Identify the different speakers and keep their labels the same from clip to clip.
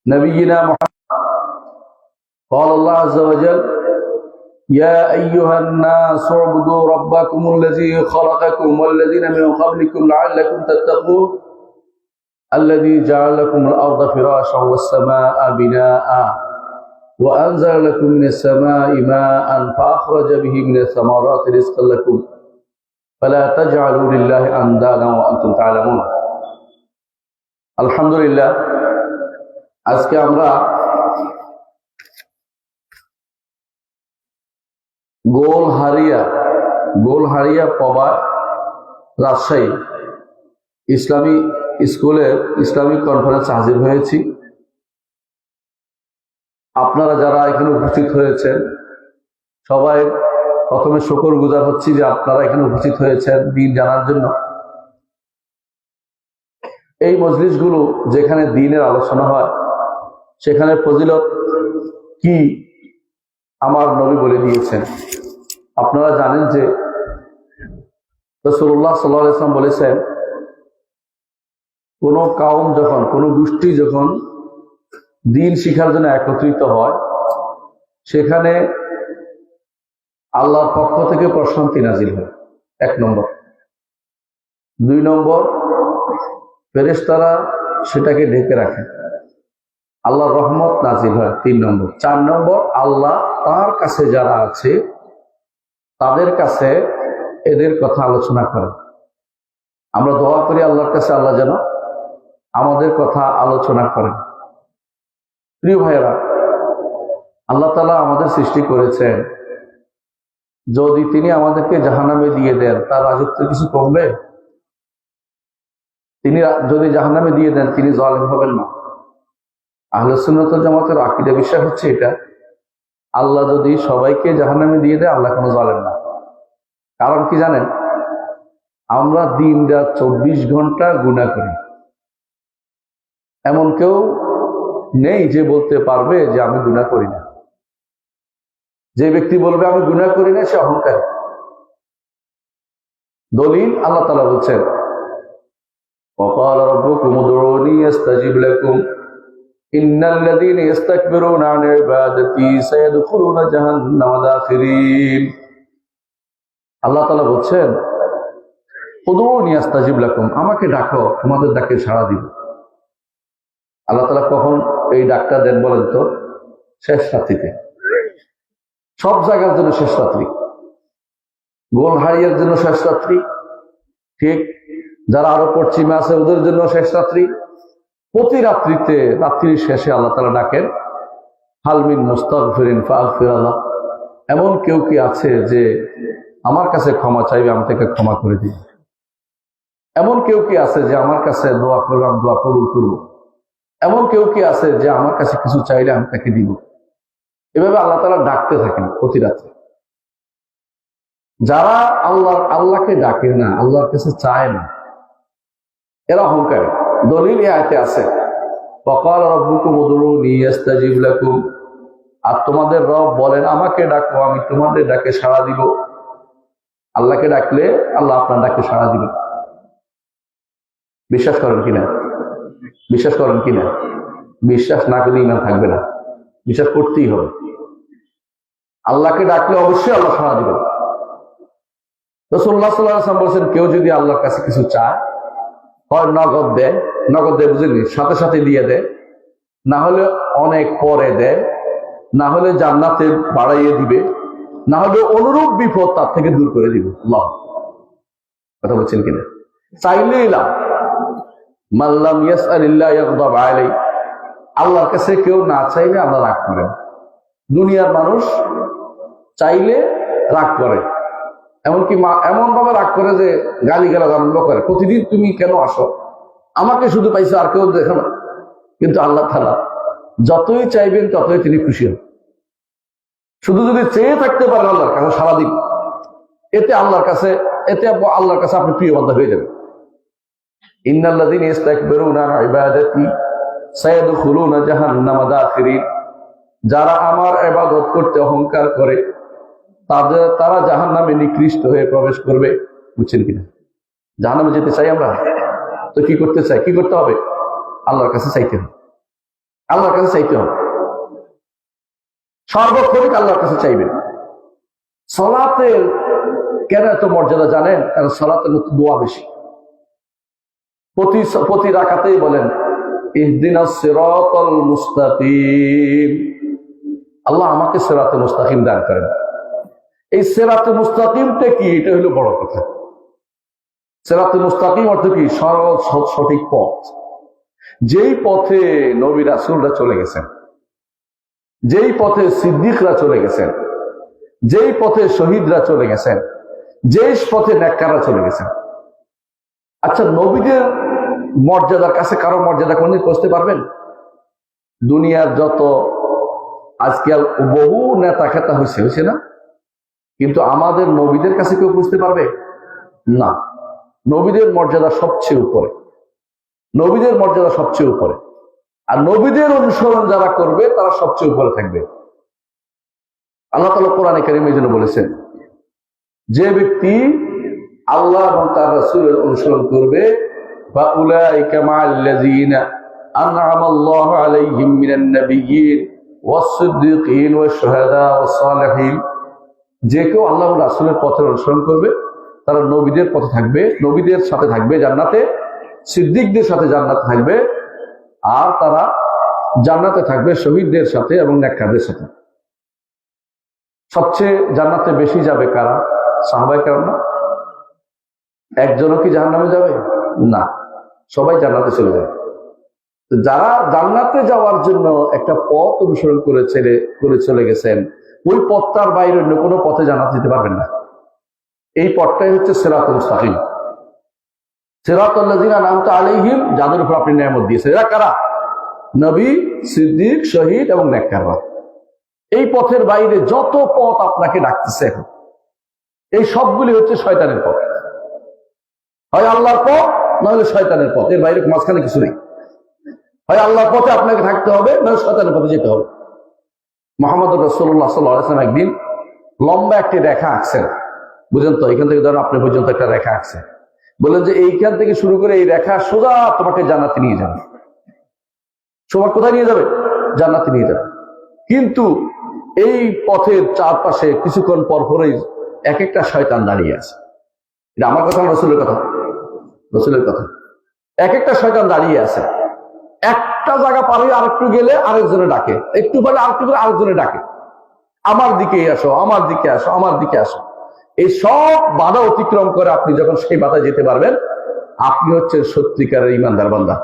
Speaker 1: نبينا محمد. قال الله عز وجل: يا أيها الناس اعبدوا ربكم الذي خلقكم والذين من قبلكم لعلكم تتقون الذي جعل لكم الأرض فراشا والسماء بناء وأنزل لكم من السماء ماء فأخرج به من الثمرات رزقا لكم فلا تجعلوا لله أندادا وأنتم تعلمون. الحمد لله. আজকে আমরা গোলহারিয়া পবা রাজশাহী ইসলামী স্কুলের ইসলামিক কনফারেন্সে হাজির হয়েছি। আপনারা যারা এখানে উপস্থিত হয়েছেন সবাই প্রথমে শুকরগুজার হচ্ছি যে আপনারা এখানে উপস্থিত হয়েছেন দ্বীন জানার জন্য। এই মজলিসগুলো যেখানে দ্বীনের আলোচনা হয় সেখানে ফজিলত কি আমার নবী বলে দিয়েছেন। আপনারা জানেন যে রাসূলুল্লাহ সাল্লাল্লাহু আলাইহি ওয়াসাল্লাম বলেছেন, কোন কাউম যখন, কোন গোষ্ঠী যখন দ্বীন শিখার জন্য একত্রিত হয় সেখানে আল্লাহর পক্ষ থেকে প্রশান্তি নাজিল হয়, 1 নম্বর। 2 নম্বর, ফেরেশতারা সেটাকে ঢেকে রাখে, আল্লাহর রহমত নাজিল হয়। 3 নম্বর। 4 নম্বর, আল্লাহ তার কাছে যারা আছে তাদের কাছে এদের কথা আলোচনা করেন। আমরা দোয়া করি আল্লাহর কাছে আল্লাহ যেন আমাদের কথা আলোচনা করেন। প্রিয় ভাইয়েরা, আল্লাহ তাআলা আমাদের সৃষ্টি করেছেন, যদি তিনি আমাদেরকে জাহান্নামে দিয়ে দেন তার রাজত্ব কিছু কমবে? তিনি যদি জাহান্নামে দিয়ে দেন তিনি জালেম হবেন না। আহলে সুন্নাত ওয়াল জামাতের আকীদা বিশ্বাস হচ্ছে এটা, আল্লাহ যদি সবাইকে জাহান্নামে দিয়ে দেয় আল্লাহ কোনো জালেম না। কারণ কি জানেন? আমরা দিন রাত 24 ঘন্টা গুনাহ করি। এমন কেউ নেই যে বলতে পারবে যে আমি গুনাহ করি না। যে ব্যক্তি বলবে আমি গুনাহ করি না সে অহংকারী। দলিল আল্লাহ তাআলা বলছেন, وقال ربكم ادعوني استجب لكم ان الذين يستكبرون عن عبادتي سيدخلون جهنم داخرين। আল্লাহ তাআলা বলছেন, উদউনি আস্তাজিব লাকুম, আমাকে ডাকো তোমাদের ডাকে সাড়া দিব। আল্লাহ তাআলা কখন এই ডাকটা দেন বলেন তো? শেষ রাত্রিতে। সব জায়গার জন্য শেষ রাত্রি, গোলহারিয়ার জন্য শেষ রাত্রি, ঠিক যারা আরো পশ্চিমে আছে ওদের জন্য শেষ রাত্রি। প্রতি রাত্রিতে, রাত্রির শেষে আল্লাহ তাআলা ডাকেন, হাল মিন মুস্তাগফিরিন ফাগফির লাহ, এমন কেউ কি আছে যে আমার কাছে ক্ষমা চাইবে, আমি তাকে ক্ষমা করে দিব। এমন কেউ কি আছে যে আমার কাছে দোয়া করবে, আমি দোয়া কবুল করব। এমন কেউ কি আছে যে আমার কাছে কিছু চাইলে আমি তাকে দিব। এভাবে আল্লাহ তাআলা ডাকতে থাকেন প্রতি রাত্রে। যারা আল্লাহকে ডাকে না, আল্লাহর কাছে চায় না, এরা অহংকারী। দলিল এই আয়াতে আছে, ওয়াকাল রাব্বুকুম উদউনি আস্তাজিব লাকুম, আর তোমাদের রব বলেন আমাকে ডাকো আমি তোমাদের ডাকে সাড়া দিব। আল্লাহকে ডাকলে আল্লাহ আপনার ডাকে সাড়া দিবেন। বিশ্বাস করেন কিনা? বিশ্বাস করেন কিনা? বিশ্বাস না করলে ঈমান থাকবে না, বিশ্বাস করতেই হবে। আল্লাহকে ডাকলে অবশ্যই আল্লাহ সাড়া দিবেন। রাসূলুল্লাহ সাল্লাল্লাহু আলাইহি ওয়াসাল্লাম বলেছেন, কেউ যদি আল্লাহর কাছে কিছু চায়, হয় নগদ দেয়, বুঝলেন, সাথে সাথে দিয়ে দেয়, না হলে অনেক পরে দেয়, না হলে জান্নাতে বাড়াইয়ে দিবে, না হলে অনুরূপ বিপদ তার থেকে দূর করে দিবে। আল্লাহ, কথা বলছেন কিনা? চাইলেই লাভ। মাল্লাম ইয়াসআলিল্লাহ ইয়াগদাব আলাইহি, আল্লাহর কাছে কেউ না চাইলে আল্লাহ রাগ করেন। দুনিয়ার মানুষ চাইলে রাগ করে, এমনকি এমন ভাবে রাগ করে যে গালিগালাজ আরম্ভ করে, প্রতিদিন তুমি কেন আসো, আমাকে শুধু পাইছো আর কেউ দেখো না। কিন্তু আল্লাহ তাআলা যতই চাইবেন ততই তিনি খুশি হন। শুধু যদি চেয়ে থাকতে পারেন আল্লাহর কাছে সারাদিন, এতে আল্লাহর কাছে আপনি প্রিয় বান্দা হয়ে যাবেন। ইন্নাল্লাযীনা ইস্তাকবিরুনা আন ইবাদাতি সায়াদখুলুনা জাহান্নামা দাখিরিন, যারা আমার ইবাদত করতে অহংকার করে তারা জাহান্নামে নিকৃষ্ট হয়ে প্রবেশ করবে। বুঝছেন কিনা? জাহান্নামে যেতে চাই আমরা, তো কি করতে চাই? কি করতে হবে? আল্লাহর কাছে চাইতে হবে। আল্লাহর কাছে চাইতে হবে, সর্বক্ষণিক আল্লাহর কাছে চাইবেন। সালাতের কেন এত মর্যাদা জানেন? কারণ সালাতের মধ্যে দোয়া বেশি। প্রতি রাকাতেই বলেন ইহদিনাস সিরাতাল মুস্তাকিম, আল্লাহ আমাকে সিরাতে মুস্তাকিম দান করেন। এই সিরাতে মুস্তাকিমটা কি? এটা হলো বড় কথা। সিরাতে মুস্তাকিম অর্থ কি? সরল সঠিক পথ, যেই পথে নবী রাসূলরা চলে গেছেন, যেই পথে সিদ্দিকরা চলে গেছেন, যেই পথে শহীদরা চলে গেছেন, যেই পথে নেককাররা চলে গেছেন। আচ্ছা, নবীদের মর্যাদার কাছে কারো মর্যাদা কোনদিন পৌঁছতে পারবেন? দুনিয়ার যত আজকাল বহু নেতা খেতা হয়েছে না, কিন্তু আমাদের নবীদের কাছে কেউ বুঝতে পারবে না। নবীদের মর্যাদা সবচেয়ে উপরে, নবীদের মর্যাদা সবচেয়ে উপরে। আর নবীদের অনুসরণ যারা করবে তারা সবচেয়ে উপরে থাকবে। আল্লাহ তাআলা কোরআনে কারীমে যেন বলেছেন, যে ব্যক্তি আল্লাহ এবং তার রাসূলের অনুসরণ করবে, ফাউলাইকা মাআল্লাযীনা আন'আমাল্লাহু আলাইহিম মিনান নাবিয়্যিন ওয়াস-সিদ্দীকিন ওয়াশ-শুহাদা ওয়াস-সালিহিন, যে কেউ আল্লাহ এবং রাসূলের পথের অনুসরণ করবে তারা নবীদের পথে থাকবে, নবীদের সাথে থাকবে জান্নাতে, সিদ্দিকদের সাথে জান্নাতে থাকবে, আর তারা জান্নাতে থাকবে শহীদদের সাথে এবং নেককারদের সাথে। সবচেয়ে জান্নাতে বেশি যাবে কারা? সাহাবায়ে কেরাম না? একজনও কি জাহান্নামে যাবে? না, সবাই জান্নাতে চলে যাবে। যারা জান্নাতে যাওয়ার জন্য একটা পথ অনুসরণ করে চলে গেছেন, ওই পথটার বাইরে অন্য কোনো পথে জান্নাতে যেতে পারবেন না। এই পথটাই হচ্ছে সিরাতুল মুস্তাকিম, সিরাতাল্লাযীনা আন'আমতা আলাইহিম, যাদের উপর আপনি নিয়ামত দিয়েছেন। এরা কারা? নবী, সিদ্দিক, শহীদ এবং নেককাররা। এই পথের বাইরে যত পথ আপনাকে ডাকতেছে এখন, এই সবগুলি হচ্ছে শয়তানের পথ। হয় আল্লাহর পথ, নইলে শয়তানের পথ, এর বাইরে মাঝখানে কিছু নেই। হয় আল্লাহর পথে আপনাকে থাকতে হবে, নইলে শয়তানের পথে যেতে হবে। মুহাম্মদ রাসূলুল্লাহ সাল্লাল্লাহু আলাইহি ওয়াসাল্লাম একদিন লম্বা একটি রেখা আঁকছেন, বুঝেন তো? এখান থেকে ধরেন আপনি পর্যন্ত একটা রেখা আঁকছেন, বলেন যে এইখান থেকে শুরু করে এই রেখা সোজা তোমাকে জান্নাতে নিয়ে যাবে। সবার কোথায় নিয়ে যাবে? জান্নাতে নিয়ে যাবে। কিন্তু এই পথের চারপাশে কিছুক্ষণ পর পরেই এক একটা শয়তান দাঁড়িয়ে আছে। এটা আমার কথা না, রাসূলের কথা, রাসূলের কথা। এক একটা শয়তান দাঁড়িয়ে আছে, একটা জায়গা পার হয়ে আরেকটু গেলে আরেকজনে ডাকে, একটু পরে আরেকটু করে আরেকজনে ডাকে, আমার দিকে আসো, আমার দিকে আসো, আমার দিকে আসো। এই সব বাধা অতিক্রম করে আপনি যখন সেই বাধায় যেতে পারবেন, আপনি হচ্ছেন সত্যিকারের ইমানদার বান্দা,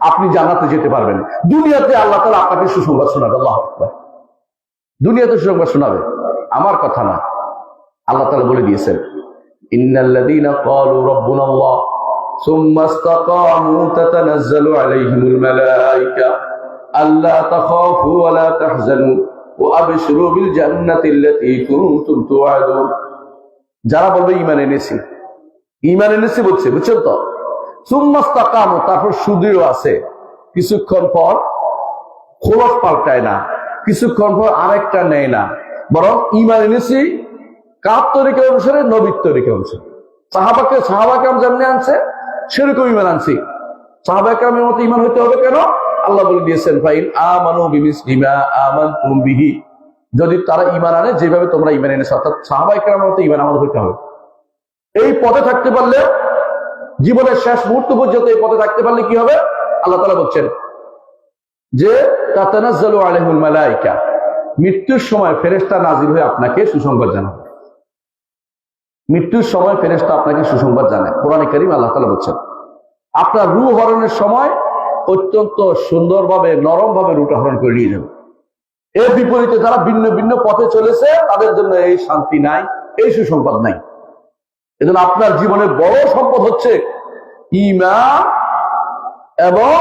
Speaker 1: আপনি জান্নাতে যেতে পারবেন। দুনিয়াতে আল্লাহ তাআলা আপনাকে সুসংবাদ শোনাবে, আল্লাহু আকবার। দুনিয়াতে সুসংবাদ শোনাবে, আমার কথা না। আল্লাহ তাআলা বলে দিয়েছেন, ইন্নাল্লাযীনা ক্বালু রাব্বুনাল্লাহ সুম্মা ইসতাকামু তাতানাজ্জালু আলাইহিমুল মালায়েকা আল্লা তাখাফু ওয়া লা তাহজানু ওয়া আবশিরু বিল জান্নাতিল্লাতী কুনতুম তুআদুন। যারা বলবে ঈমান এনেছি, ঈমান এনেছি বলছে, বুঝছেন তো? সুম্মা ইসতাকামু, তারপর সুদৃঢ় আছে, কিছুক্ষণ পর খোলস পাল্টায় না, কিছুক্ষণ পর আরেকটা নেয় না, বরং ঈমান এনেছি কার তরিকা অনুসারে? নবীর তরিকা অনুসারে। সাহাবা কেরাম যেমনি আনছে সেরকম ঈমান আনছি। সাহাবা কেরামের মতো ঈমান হইতে হবে কেন? আল্লাহ বলে দিয়েছেন, ফাইন আমানু বিমিসলি মা আমানতুম বিহি, যদি তারা ঈমান আনে যেভাবে তোমরা ঈমান এনেছো, অর্থাৎ সাহাবা কেরামের মতো ঈমান আমাদের হইতে হবে। এই পথে থাকতে পারলে, জীবনের শেষ মুহূর্ত পর্যন্ত এই পথে থাকতে পারলে কি হবে? আল্লাহ তাআলা বলছেন যে তাতানাজ্জালু আলাইহিমুল মালায়েকা, মৃত্যুর সময় ফেরেশতা নাজিল হয়ে আপনাকে সুসংবাদ জানাবে। মৃত্যুর সময় ফেরেশতা আপনাকে সুসংবাদ জানায়। কোরআনে কারীম আল্লাহ তাআলা বলছেন, আপনার রূহ হরণের সময় অত্যন্ত সুন্দরভাবে, নরমভাবে রূহটা হরণ করে নিয়ে যাবে। এর বিপরীতে যারা ভিন্ন ভিন্ন পথে চলেছে তাদের জন্য এই শান্তি নাই, এই সুসংবাদ নাই। এজন্য আপনার জীবনের বড় সম্পদ হচ্ছে ঈমান এবং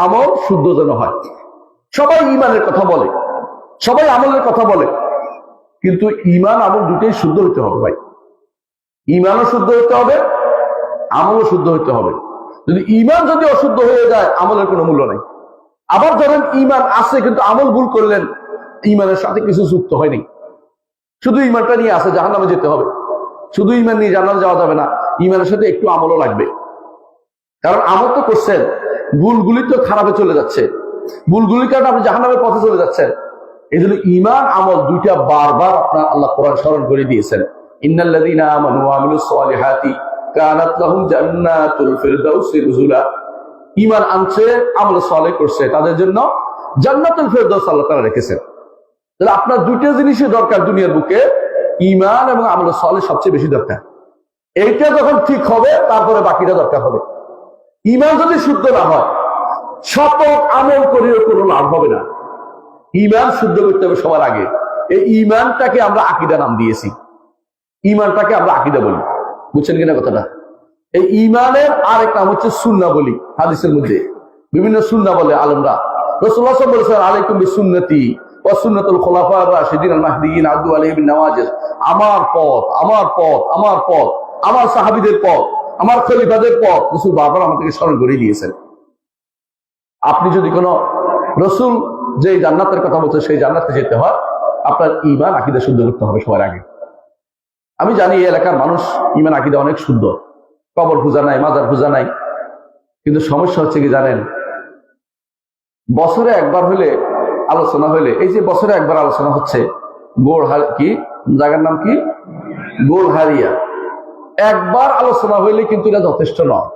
Speaker 1: আমল শুদ্ধ যেন হয়। সবাই ঈমানের কথা বলে, সবাই আমলের কথা বলে, কিন্তু ঈমান আমল দুটোই শুদ্ধ হতে হবে ভাই। ঈমানও শুদ্ধ হতে হবে, আমলও শুদ্ধ হতে হবে। যদি ঈমান যদি অশুদ্ধ হয়ে যায়, আমলের কোনো মূল্য নেই। আবার ধরেন ঈমান আছে কিন্তু আমল ভুল করলেন, ঈমানের সাথে কিছু যুক্ত হয়নি, শুধু ঈমানটা নিয়ে আছে, জাহান্নামে যেতে হবে। শুধু ঈমান নিয়ে জান্নাতে যাওয়া যাবে না, ঈমানের সাথে একটু আমলও লাগবে। কারণ আমল তো করছেন, ভুলগুলি তো খারাপে চলে যাচ্ছে, ভুলগুলির কারণে আপনি জাহান্নামের পথে চলে যাচ্ছেন। এই জন্য ঈমান আমল দুইটা বারবার আপনার আল্লাহ কোরআন স্মরণ করে দিয়েছেন। ইন্নাল্লাযীনা আমানু ওয়া আমিলুস সালিহাতি কানাত লাহুম জান্নাতুল ফিরদাউসি নুজুলা। ঈমান আনছে, আমল সালেহ করছে, তাদের জন্য জান্নাতুল ফিরদাউস আল্লাহ তাআলা রেখেছেন। তাহলে আপনার দুইটা জিনিসই দরকার দুনিয়ার বুকে, ঈমান এবং আমল সালেহ সবচেয়ে বেশি দরকার। এইটা যখন ঠিক হবে তারপরে বাকিটা দরকার হবে। ঈমান যদি শুদ্ধ না হয়, শত আমল করেও কোনো লাভ হবে না। ঈমান শুদ্ধ করতে হবে সবার আগে। এই ঈমানটাকে আমরা আকীদা নাম দিয়েছি। ঈমানটাকে আমরা আকীদা বলি, বুঝছেন কিনা কথাটা? এই ঈমানের আরেক নাম হচ্ছে সুন্নাহ বলি। হাদিসের মধ্যে বিভিন্ন সুন্নাহ বলে আলেমরা। রাসূলুল্লাহ সাল্লাল্লাহু আলাইহি ওয়াসাল্লাম আলাইকুম বিসুন্নতি ওয়া সুন্নাতুল খুলাফায়ে রাশিদিন আল মাহদিয়িন আদু আলাইহিম বিন নওয়াজিজ। আমার পথ, আমার পথ, আমার পথ, আমার সাহাবীদের পথ, আমার খলিফাদের পথ রাসূল বারবার আমাদেরকে স্মরণ করে দিয়েছেন। আপনি যদি কোন রাসূল যে জান্নাতের কথা বলছে সেই জান্নাতে যেতে হয়, আপনার ঈমান আকীদা শুদ্ধ করতে হবে সবার আগে। আমি জানি এই এলাকার মানুষ ঈমান আকীদা অনেক শুদ্ধ, কবর পূজা নাই, মাজার পূজা নাই, কিন্তু সমস্যা হচ্ছে কি জানেন, বছরে একবার হলে আলোচনা হলে, এই যে বছরে একবার আলোচনা হচ্ছে কি জায়গার নাম কি, গোলহারিয়া, একবার আলোচনা হইলে কিন্তু এটা যথেষ্ট নয়,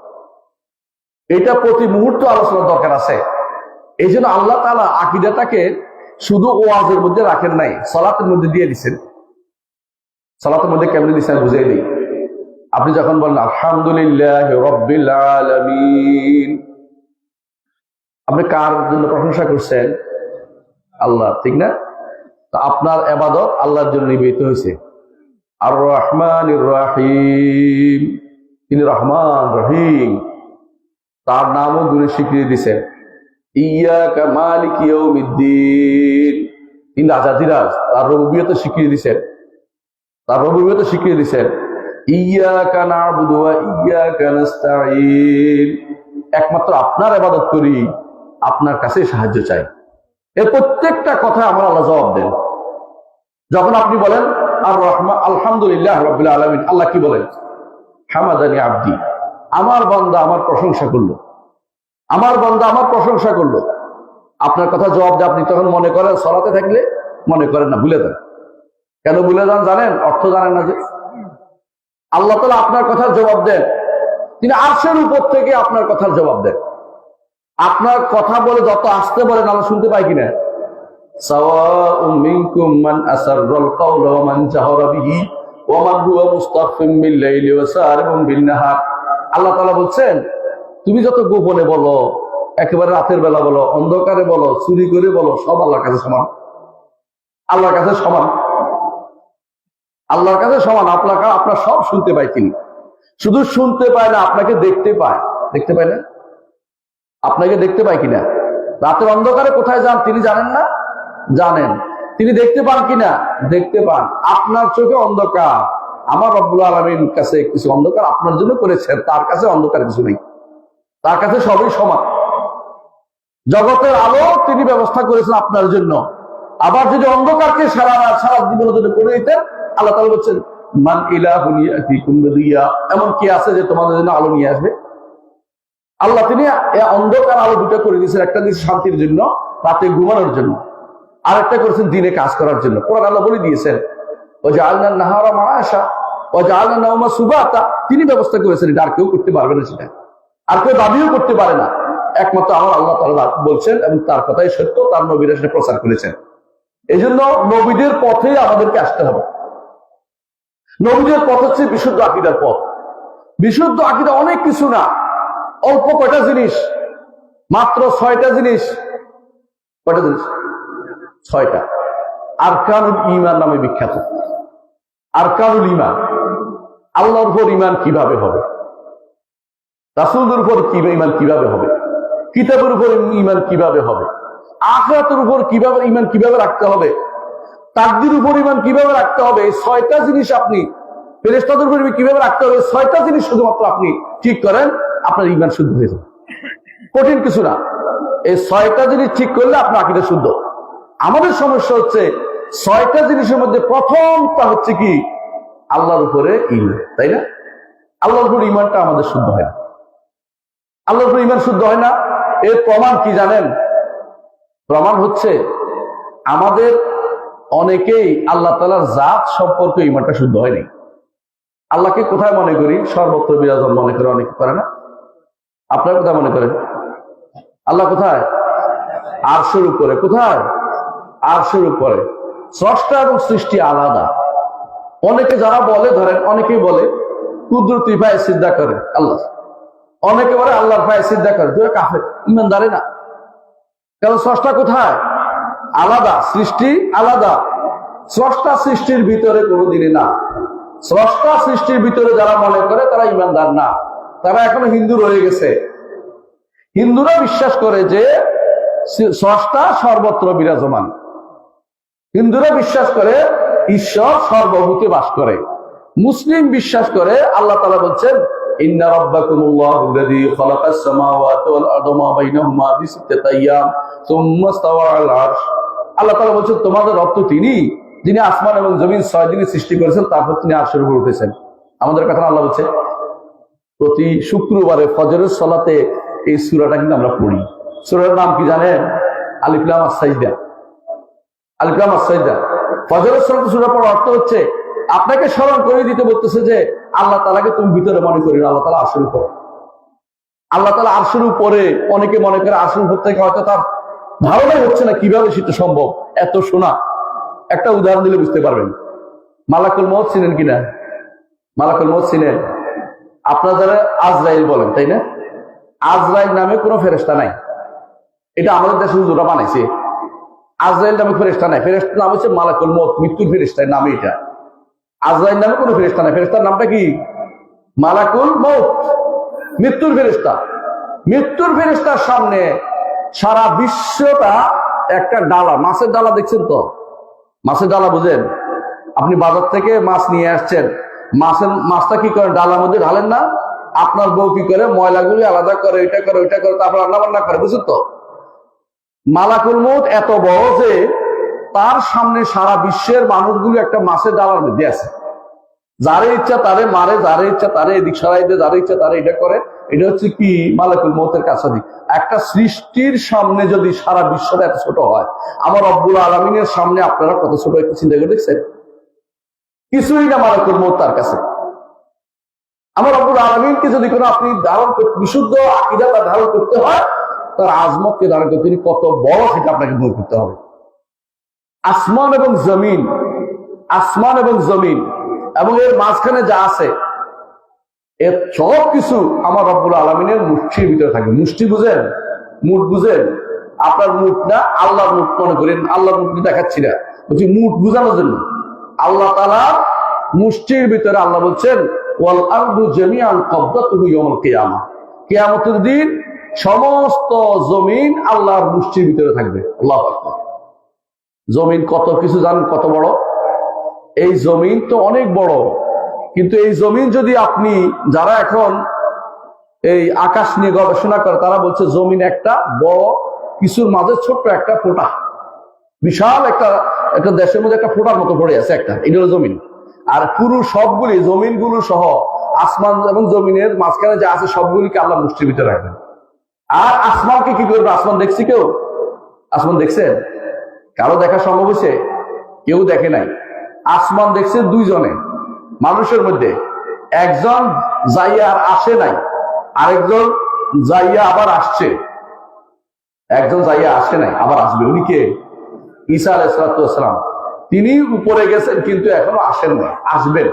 Speaker 1: এটা প্রতি মুহূর্ত আলোচনার দরকার আছে। এই জন্য আল্লাহ তাআলা আকীদাটাকে শুধু ওয়াজের মধ্যে রাখেন নাই, সালাতের মধ্যে দিয়ে দিচ্ছেন। সালাতের মধ্যে কেমন দিচ্ছেন বুঝিয়ে দিই। আপনি যখন বলেন আলহামদুলিল্লাহি রাব্বিল আলামিন, আপনি কার জন্য প্রশংসা করছেন? আল্লাহ, ঠিক না? তো আপনার ইবাদত আল্লাহর জন্য নিবেদিত হয়েছে। আর রহমানির রহিম, তিনি রহমান রহিম, তার নামও গুণে স্বীকৃতি দিচ্ছেন। ইয়াকা মালিক ইয়াউমিদ্দিন, তিনি রাজাধিরাজ, তার রুবুবিয়ত স্বীকৃতি দিচ্ছেন, তার রুবুবিয়ত স্বীকৃতি দিচ্ছেন। ইয়াকা না'বুদু ওয়া ইয়াকা নাস্তাঈন, একমাত্র আপনার ইবাদত করি, আপনার কাছে সাহায্য চাই। এর প্রত্যেকটা কথায় আমার আল্লাহ জবাব দেন। যখন আপনি বলেন আর রহমান আলহামদুলিল্লাহ রাব্বিল আলামিন, আল্লাহ কি বলেন? হামাদানি আবদি, আমার বান্দা আমার প্রশংসা করলো, আমার বান্দা আমার প্রশংসা করলো। আপনার কথা জবাব দেয়। আপনি তখন মনে করেন, সালাতে থাকলে মনে করেন না, ভুলে যান। কেন ভুলে যান জানেন? অর্থ জানেন না যে আল্লাহ তাআলা আপনার কথার জবাব দেন, তিনি আরশের উপর থেকে আপনার কথার জবাব দেন। আপনার কথা বলে যত আসতে বলেন আল্লাহ শুনতে পাই কিনা? সাওয়াউম মিনকুম মান আসাররাল কাওলা ওয়া মান জাহারা বিহি ওয়া মান হুয়া মুস্তাগফিম বিল লাইলি ওয়া সারিবুম বিন নাহার। আল্লাহ তাআলা বলছেন, তুমি যত গোপনে বলো, একেবারে রাতের বেলা বলো, অন্ধকারে বলো, চুরি করে বলো, সব আল্লাহর কাছে সমান। আল্লাহর কাছে সমান, আল্লাহর কাছে সমান। আপনার সব শুনতে পায় তিনি। শুধু শুনতে পায় না, আপনাকে দেখতে পায়। দেখতে পায় না? আপনাকে দেখতে পায় কিনা? রাতের অন্ধকারে কোথায় যান তিনি জানেন না? জানেন। তিনি দেখতে পান কিনা? দেখতে পান। আপনার চোখে অন্ধকার, আমার রব্বুল আলামিন কাছে কিছু অন্ধকার আপনার জন্য করেছেন, তার কাছে অন্ধকার কিছু নেই, তার কাছে সবই সমান। জগতের আলো তিনি ব্যবস্থা করেছেন আপনার জন্য। আবার যদি অন্ধকারকে সারা জীবনের জন্য করে দিতেন, আল্লাহ তাআলা বলছেন মান ইলাহুন ইয়াতিকুম বিদিয়া, এমন কি আছে যে তোমাদের জন্য আলো নিয়ে আসবে? আল্লাহ তিনি অন্ধকার আলো দুটো করে দিয়েছেন। একটা দিয়েছে শান্তির জন্য, রাতে ঘুমানোর জন্য, আর একটা করেছেন দিনে কাজ করার জন্য। কোরআন আল্লাহ বলে দিয়েছেন ওয়াজআলনা নাহারা মাআশা ওয়াজআলনা নাওমা সুবাতা, তিনি ব্যবস্থা করেছেন। এটা আর কেউ করতে পারবে না, সেটা আর কেউ দাবিও করতে পারে না, একমাত্র আমার আল্লাহ তাআলা বলছেন, এবং তার কথাই সত্য, তার নবীরা সেটা প্রচার করেছেন। এই জন্য নবীদের পথেই আমাদেরকে আসতে হবে। নবীদের পথ হচ্ছে বিশুদ্ধ আকীদার পথ। বিশুদ্ধ আকীদা অনেক কিছু না, অল্প কয়টা জিনিস, মাত্র 6টা জিনিস। কয়টা জিনিস? 6টা। আরকানুল ঈমান নামে বিখ্যাত। আরকানুল ঈমান, আল্লাহর উপর ঈমান কিভাবে হবে, রাসূলের উপর ঈমান কিভাবে হবে, কিতাবের উপর ঈমান কিভাবে হবে, আখিরাতের উপর কিভাবে ঈমান কিভাবে রাখতে হবে, তাকদীর উপর ঈমান কিভাবে রাখতে হবে, এই 6টা জিনিস আপনি, ফেরেশতাদের উপর কিভাবে রাখতে হবে, 6টা জিনিস শুধুমাত্র আপনি ঠিক করেন, আপনার ঈমান শুদ্ধ হয়ে যাবে। কঠিন কিছু না, এই 6টা জিনিস ঠিক করলে আপনার আকীদা শুদ্ধ। আমাদের সমস্যা হচ্ছে 6টা জিনিসের মধ্যে প্রথমটা হচ্ছে কি? আল্লাহর উপরে ঈমান, তাই না? আল্লাহর উপর ঈমানটা আমাদের শুদ্ধ হয় না। আল্লাহর উপর ঈমান শুদ্ধ হয় না। এর প্রমাণ কি জানেন? প্রমাণ হচ্ছে আমাদের অনেকেই আল্লাহ তাআলার জাত সম্পর্কে ঈমানটা শুদ্ধ হয়নি। আল্লাহকে কোথায় মনে করি? সর্বত্র বিরাজমান মনে করে, অনেকে করে না? আপনারা কোথায় মনে করেন? আল্লাহ কোথায়? আরশের উপরে। কোথায়? আরশের উপরে। স্রষ্টা এবং সৃষ্টি আলাদা। অনেকে যারা বলে, ধরেন অনেকেই বলে কুদরতি পায়ে সিজদা করে আল্লাহ, অনেকে বলে আল্লাহর পায়ে সিজদা করে, দুটো কাফের, ঈমানদারে না। কারণ স্রষ্টা কোথায়? আলাদা, সৃষ্টি আলাদা। স্রষ্টা সৃষ্টির ভিতরে কোনোদিনই না। স্রষ্টা সৃষ্টির ভিতরে যারা মনে করে তারা ঈমানদার না, তারা এখনো হিন্দু রয়ে গেছে। হিন্দুরা বিশ্বাস করে যে স্রষ্টা সর্বত্র বিরাজমান। হিন্দুরা বিশ্বাস করে ঈশ্বর সর্বভূতে বাস করে। মুসলিম বিশ্বাস করে আল্লাহ তাআলা বলছেন ইন্না রাব্বাকুমুল্লাহুল্লাযী খালাকাস সামাওয়াতি ওয়াল আরদা মা বাইনাহুমা ফি সিত্তাতি আইয়াম সুম্মা ইসতাওয়া আলাল আরশ। আল্লাহ তাআলা বলছেন তোমাদের রব তো তিনি, যিনি আসমান এবং জমিন 6 দিনে সৃষ্টি করেছেন, তারপর তিনি আরশের উপর উঠেছেন। আমাদের কথা আল্লাহ বলছে। প্রতি শুক্রবারে ফজরের সালাতে এই সূরাটা কিন্তু আমরা পড়ি। সূরার নাম কি জানেন? আলিফ লাম আস-সাজদা। আলিফ লাম আস-সাজদা। ফজরের সালাতে সূরা পড়ার অর্থ হচ্ছে আপনাকে স্মরণ করে দিতে বলতেছে যে আল্লাহ তাআলাকে তুমি ভিতরে মনে করি না, আল্লাহ তাআলা আরশের উপর। আল্লাহ তাআলা আরশের উপরে। অনেকে মনে করে আরশের উপর থেকে হয়তো তার ধারণাই হচ্ছে না কিভাবে সেটা সম্ভব, এত শোনা। একটা উদাহরণ দিলে বুঝতে পারবেন। মালাকুল মউত চিনেন কিনা? মালাকুল মউত চিনেন? আপনারা যারা আজরাইল বলেন, তাই না? আজরাইল নামে কোনো ফেরেশতা নাই। এটা আমাদের দেশে হুজুরা বানাইছে। আজরাইল নামে ফেরেশতা নাই। ফেরেশতার নাম হচ্ছে মালাকুল মউত, মৃত্যুর ফেরেশতার নাম এটা। আজরাইল নামে কোনো ফেরেশতা নাই। ফেরেশতার নামটা কি? মালাকুল মউত, মৃত্যুর ফেরেশতা। মৃত্যুর ফেরেশতার সামনে সারা বিশ্বটা একটা ডালা, মাছের ডালা। দেখছেন তো মাছের ডালা? বুঝেন? আপনি বাজার থেকে মাছ নিয়ে আসছেন, মাছটা কি করে? ডালার মধ্যে ঢালেন না? আপনার বউ কি করে? ময়লাগুলি আলাদা করে, এটা করে, ওইটা করে, তারপর রান্না বান্না করে। বুঝছেন তো? মালাকুল মউত এত বড় যে তার সামনে সারা বিশ্বের মানুষগুলো একটা মাছের ডালার মধ্যে আছে। যারে ইচ্ছা তারে মারে, যারে ইচ্ছা তারে এদিক সরাই দেয়, যারে ইচ্ছা তারে এটা করে। এটা হচ্ছে কি? মালাকুল মউতের কাছাকাছি। একটা সৃষ্টির সামনে যদি সারা বিশ্বটা এত ছোট হয়, আমার রব্বুল আলামিনের সামনে আপনারা কত ছোট একটু চিন্তা করে দেখছেন? কিছুই না মালাকুল মউত তার কাছে। আমার রব্বুল আলামিনকে যদি কোনো আপনি ধারণ করতে, বিশুদ্ধ আকীদা তার ধারণ করতে হয়, তার আজমতকে ধারণ করতে তিনি কত বড় সেটা আপনাকে মনে করতে হবে। আসমান এবং জমিন, আসমান এবং জমিন এবং এর মাঝখানে যা আছে, এর সব কিছু আমার রব্বুল আলামিনের মুষ্টির ভিতরে থাকে। মুষ্টি বুঝেন? মুঠ বুঝেন? আপনার মুঠ না, আল্লাহর মুঠ মনে করেন। আল্লাহর মুঠ দেখাচ্ছি না, বলছি মুঠ বুঝানোর জন্য। আল্লাহ তাআলা মুষ্টির ভিতরে। আল্লাহ বলছেন ওয়াল আরদু জামিআন কবদাতুহু ইয়াউমাল কিয়ামা। কিয়ামতের দিন সমস্ত জমিন আল্লাহর মুষ্টির ভিতরে থাকবে। আল্লাহু আকবার। জমিন কত কিছু জানেন? কত বড় এই জমিন? তো অনেক বড়। কিন্তু এই জমিন যদি আপনি, যারা এখন এই আকাশ নিয়ে গবেষণা করে, তারা বলছে জমিন একটা বড় কিছুর মাঝে ছোট্ট একটা ফোঁটা, বিশাল একটা দেশের মধ্যে একটা ফোঁটার মতো পড়ে আছে একটা, এটা হলো জমিন। আর পুরো সবগুলি জমিনগুলো সহ আসমান এবং জমিনের মাঝখানে যা আছে সবগুলিকে আল্লাহ মুষ্টির ভিতরে রাখবেন। আর আসমানকে কি করবে? আসমান দেখছি কেউ? আসমান দেখছেন? কারো দেখা সম্ভব হয়েছে? কেউ দেখে নাই। আসমান দেখছে দুইজনে মানুষের মধ্যে। একজন যাইয়া আর আসে নাই, আরেকজন যাইয়া আবার আসছে। একজন যাইয়া আসে নাই, আবার আসবে। উনি কে? ঈসা আলাইহিস সালাম। তিনি উপরে গেছেন কিন্তু এখনো আসেন নাই, আসবেন।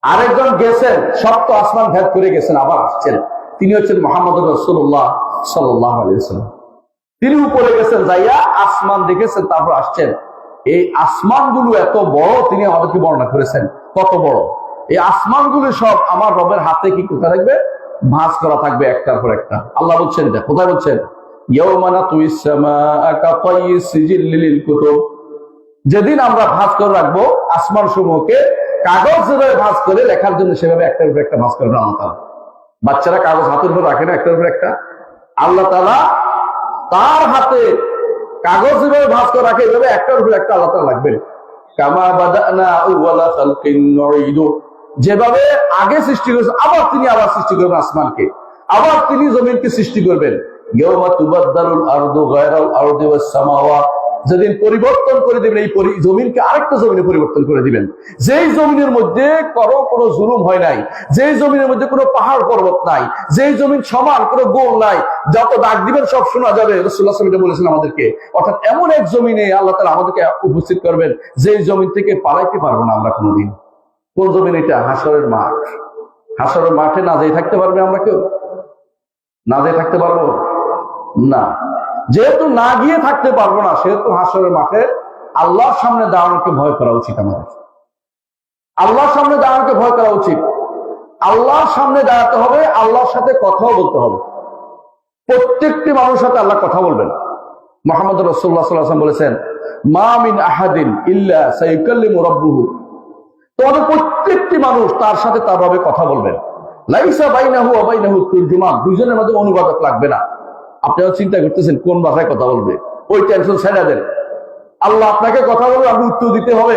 Speaker 1: আরেকজন গেছেন, সপ্ত আসমান ভেদ করে গেছেন, আবার আসছেন। তিনি হচ্ছেন মুহাম্মদুর রাসূলুল্লাহ সাল্লাল্লাহু আলাইহি ওয়াসাল্লাম। তিনি উপরে গেছেন, যাইয়া আসমান দেখেছেন, তারপর আসছেন। এই আসমানগুলো এত বড়, তিনি আমাদেরকে বর্ণনা করেছেন কত বড়। এই আসমানগুলো সব আমার রবের হাতে কি কোথায় থাকবে? ভাঁজ করা থাকবে একটার পর একটা। আল্লাহ বলছেন, এটা কোথায় বলছেন? ইয়াউমা নাতুইস সামাআ কাতাইয়িস সিজিল লিল কুতুব। যেদিন আমরা ভাঁজ করে রাখবো আসমান সমূহকে, কাগজ যেভাবে ভাঁজ করে লেখার জন্য সেভাবে একটার উপর একটা ভাঁজ করে আল্লাহ তাআলা। বাচ্চারা কাগজ হাতের উপর রাখে না, একটার উপর একটা? আল্লাহ তাআলা তার হাতে কাগজ যেভাবে ভাঁজ করে রাখে, এভাবে একটার উপর একটা আল্লাহ তাআলা রাখবেন। কামা বাদানা আউওয়ালা খালকিন নুঈদু। যেভাবে আগে সৃষ্টি করেছেন আবার তিনি আবার সৃষ্টি করবেন আসমানকে, আবার তিনি জমিনকে সৃষ্টি করবেন। ইয়াউমা তুবাদদালুল আরদু গায়রাল আরদি ওয়াস সামাওয়াত, যেদিন পরিবর্তন করে দিবেন এই জমিনকে আরেকটা জমিনে পরিবর্তন করে দিবেন। যেই জমিনের মধ্যে কোনো জুলুম হয় নাই, যেই জমিনের মধ্যে কোনো পাহাড় পর্বত নাই, যেই জমিন সমান কোনো গোল নাই, যত ডাক দিবেন সব শোনা যাবে, রাসূলুল্লাহ সাল্লাল্লাহু আলাইহি ওয়াসাল্লাম বলেছেন আমাদেরকে। অর্থাৎ এমন এক জমিনে আল্লাহ তাআলা আমাদেরকে উপস্থিত করবেন যেই জমিন থেকে পালাইতে পারবো না আমরা কোনোদিন। কোন জমিন এটা? হাসরের মাঠ। হাসরের মাঠে না যেয়ে থাকতে পারবে আমরা কেউ? না যেয়ে থাকতে পারবো না। যেহেতু না গিয়ে থাকতে পারবো না, সেহেতু হাসরের মাঠে আল্লাহর সামনে দাঁড়ানোকে ভয় করা উচিত আমাদের। আল্লাহর সামনে দাঁড়ানোকে ভয় করা উচিত। আল্লাহর সামনে দাঁড়াতে হবে, আল্লাহর সাথে কথাও বলতে হবে। প্রত্যেকটি মানুষের সাথে আল্লাহ কথা বলবেন। মুহাম্মদ রাসূলুল্লাহ সাল্লাল্লাহু আলাইহি ওয়াসাল্লাম বলেছেন, মা মিন আহাদিন ইল্লা সায়াকাল্লিমু রাব্বুহু। তোমাদের প্রত্যেকটি মানুষ তার সাথে তার ভাবে কথা বলবেন। লাইসা বাইনাহু ওয়া বাইনাহু তুরজুমান, দুইজনের মধ্যে অনুবাদক লাগবে না। আপনারা চিন্তা করতেছেন কোন ভাষায় কথা বলবে, ওই টেনশন ছেড়ে দেন। আল্লাহ আপনাকে কথা বলবে, আপনি উত্তর দিতে হবে।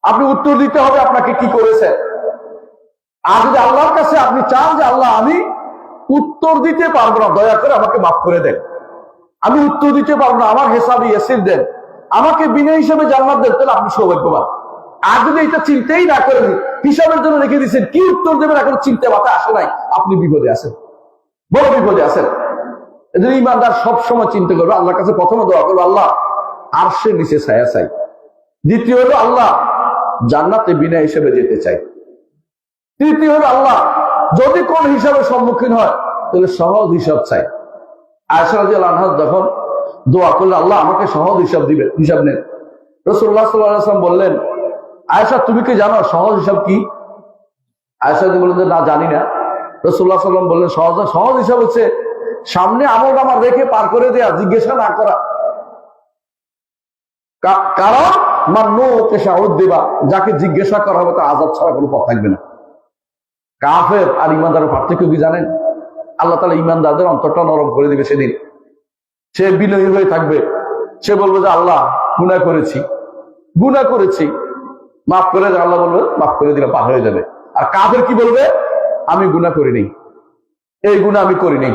Speaker 1: আপনি উত্তর দিতে হবে আপনাকে কি করেছে। আর যদি আল্লাহর কাছে আপনি চান যে আল্লাহ আমি উত্তর দিতে পারবো না, দয়া করে আমাকে মাফ করে দেন, আমি উত্তর দিতে পারবো না, আমার হিসাবে ইয়াসির দেন, আমাকে বিনা হিসাবে জান্নাত দেন, তাহলে আপনি সৌভাগ্যবান। আর যদি এটা চিন্তাই না করেন, হিসাবের জন্য রেখে দিচ্ছেন, কি উত্তর দেবেন এখন চিন্তা মাথায় আসে নাই, আপনি বিপদে আছেন, বড় বিপদে আছেন। এজন্য ইমানদার সবসময় চিন্তা করবে, আল্লাহর কাছে প্রথমে দোয়া করবে আল্লাহ আরশের নিচে ছায়া চাই। দ্বিতীয় হলো আল্লাহ জান্নাতে বিনা হিসেবে যেতে চাই। তৃতীয় হলো আল্লাহ যদি কোন হিসাবের সম্মুখীন হয় তাহলে সহজ হিসাব চাই। আয়েশা রাদিয়াল্লাহু আনহা যখন দোয়া করলেন আল্লাহ আমাকে সহজ হিসাব দিবেন, হিসাব নেন, রাসূলুল্লাহ সাল্লাল্লাহু আলাইহি ওয়াসাল্লাম বললেন, আয়েশা তুমি কি জানো সহজ হিসাব কি? আয়েশা বললেন যে না জানি না। রাসূলুল্লাহ সাল্লাল্লাহু আলাইহি ওয়াসাল্লাম বললেন সহজ হিসাব হচ্ছে সামনে আমলনামা রেখে পার করে দেয়া, জিজ্ঞাসা না করা। কারণ মান্নুকে শাহুদ দিবা, যাকে জিজ্ঞাসা করা হবে তার আযাব ছাড়া কোনো পথ থাকবে না। কাফের আর ইমানদারের পার্থক্য কি জানেন? আল্লাহ তাআলা ইমানদারদের অন্তরটা নরম করে দিবে সেদিন। সে বিনয়ী হয়ে থাকবে, সে বলবে যে আল্লাহ গুনাহ করেছি মাফ করে দেন। আল্লাহ বলবে মাফ করে দিলে পার হয়ে যাবে। আর কাফের কি বলবে? আমি গুনাহ করিনি, এই গুনাহ আমি করিনি,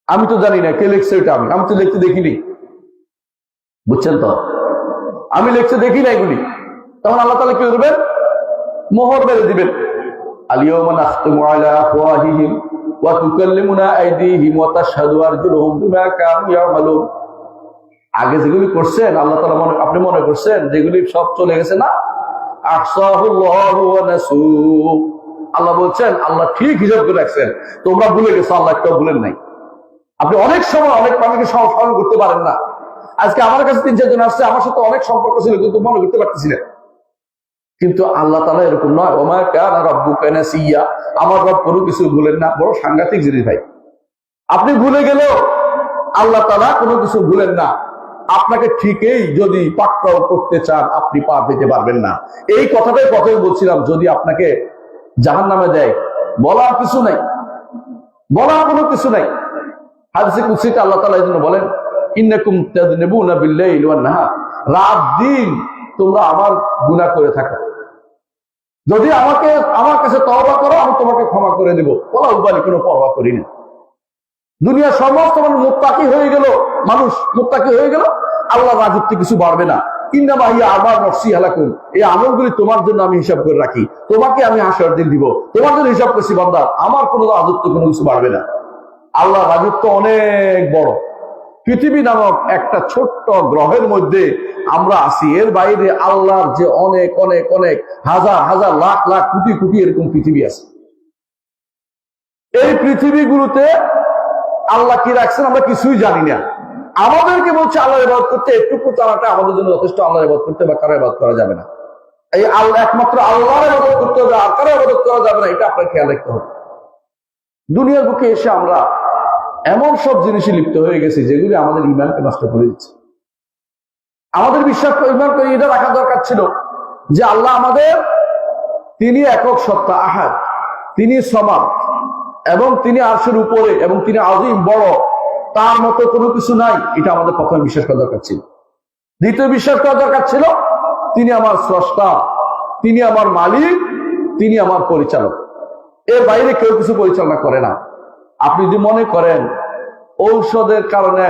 Speaker 1: আমি তো জানি না কে লিখছে এটা, আমি তো লিখতে দেখিনি। বুঝছেন তো? আমি লিখতে দেখি না এগুলি। তখন আল্লাহ তাআলা কি করবেন? মোহর মেরে দিবেন। আল-ইয়াওমা নাখতিমু আলা আফওয়াহিহিম ওয়া তুকাল্লিমুনা আইদিহিম ওয়া তাশহাদু আরজুলুহুম বিমা কানু ইয়ামালুন। আগে যেগুলি করছেন আল্লাহ তাআলা আপনি মনে করছেন যেগুলি সব চলে গেছে না? আহসাহুল্লাহু ওয়া নাসু। আল্লাহ বলছেন আল্লাহ ঠিক হিসাব করে রাখছেন, তোমরা ভুলে গেছো, আল্লাহ একটাও ভুলেন নাই। আপনি অনেক সময় অনেক মানুষকে স্মরণ করতে পারেন না। আজকে আমার কাছে 3-4 জন আসছে, আমার সাথে অনেক সম্পর্ক ছিল কিন্তু মনে করতে পারতেছি না। কিন্তু আল্লাহ তাআলা এরকম নয়, ওমা কানা রাব্বুকা নাসিয়া, আমার রব কোনো কিছু ভুলেন না। বড় সাংঘাতিক জিনিস ভাই। আপনি ভুলে গেলেও আল্লাহ তাআলা কোনো কিছু ভুলেন না। আপনাকে ঠিকই যদি পাকড়াও করতে চান আপনি পার পেতে পারবেন না। এই কথাটাই প্রথমে বলছিলাম, যদি আপনাকে জাহান্নামে দেয় বলার কিছু নাই, বলার কোনো কিছু নাই। হাদিসে কুদসিতে আল্লাহ তাআলা এজন্য বলেন ইন্নাকুম তাযনিবুনা বিল-লাইলি ওয়ান-নাহার, রাত দিন তোমরা আমার গুনাহ করে থাকো, যদি আমার কাছে তওবা করো আমি তোমাকে ক্ষমা করে দেব। বলা উবালি কোনো পরোয়া করি না। দুনিয়ার সমস্ত মানুষ মুত্তাকি হয়ে গেল, আল্লাহর রাজত্বে কিছু বাড়বে না। ইন্নামা হিয়া আমার নফসি হালাকুন, এই আমলগুলি তোমার জন্য আমি হিসাব করে রাখি, তোমাকে আমি হাসরের দিন দিব, তোমার জন্য হিসাব করছি বান্দা, আমার কোনো রাজত্ব কোনো কিছু বাড়বে না। আল্লাহর রাজত্ব অনেক বড়। পৃথিবী নামক একটা ছোট্ট গ্রহের মধ্যে আমরা আছি, এর বাইরে আল্লাহর যে অনেক অনেক অনেক হাজার হাজার লাখ লাখ কোটি কোটি এরকম পৃথিবী আছে। এই পৃথিবীগুলোতে আল্লাহ কি রাখছেন আমরা কিছুই জানি না। আমাদেরকে বলছে আল্লাহর ইবাদত করতে, একটুকু তারাটা আমাদের জন্য যথেষ্ট। আল্লাহর ইবাদত করতে বা কারো ইবাদত করা যাবে না। এই আল্লাহ একমাত্র আল্লাহর ইবাদত করতে হবে, আর কারো ইবাদত করা যাবে না, এটা আপনার খেয়াল রাখতে হবে। দুনিয়ার বুকে এসে আমরা এমন সব জিনিসে লিপ্ত হয়ে গেছি যেগুলি আমাদের ঈমানকে নষ্ট করে দিচ্ছে। আমাদের বিশ্বাস ঈমান করে এটা রাখা দরকার ছিল যে আল্লাহ আমাদের, তিনি একক সত্তা আহাদ, তিনি সমাদ এবং তিনি আরশের উপরে এবং তিনি আযীম বড়, তার মতো কোনো কিছু নাই। এটা আমাদের প্রথমে বিশ্বাস করা দরকার ছিল। দ্বিতীয় বিশ্বাস করা দরকার ছিল তিনি আমার স্রষ্টা, তিনি আমার মালিক, তিনি আমার পরিচালক। এর বাইরে কেউ কিছু পরিচালনা করে না। আপনি যদি মনে করেন ঔষধের কারণে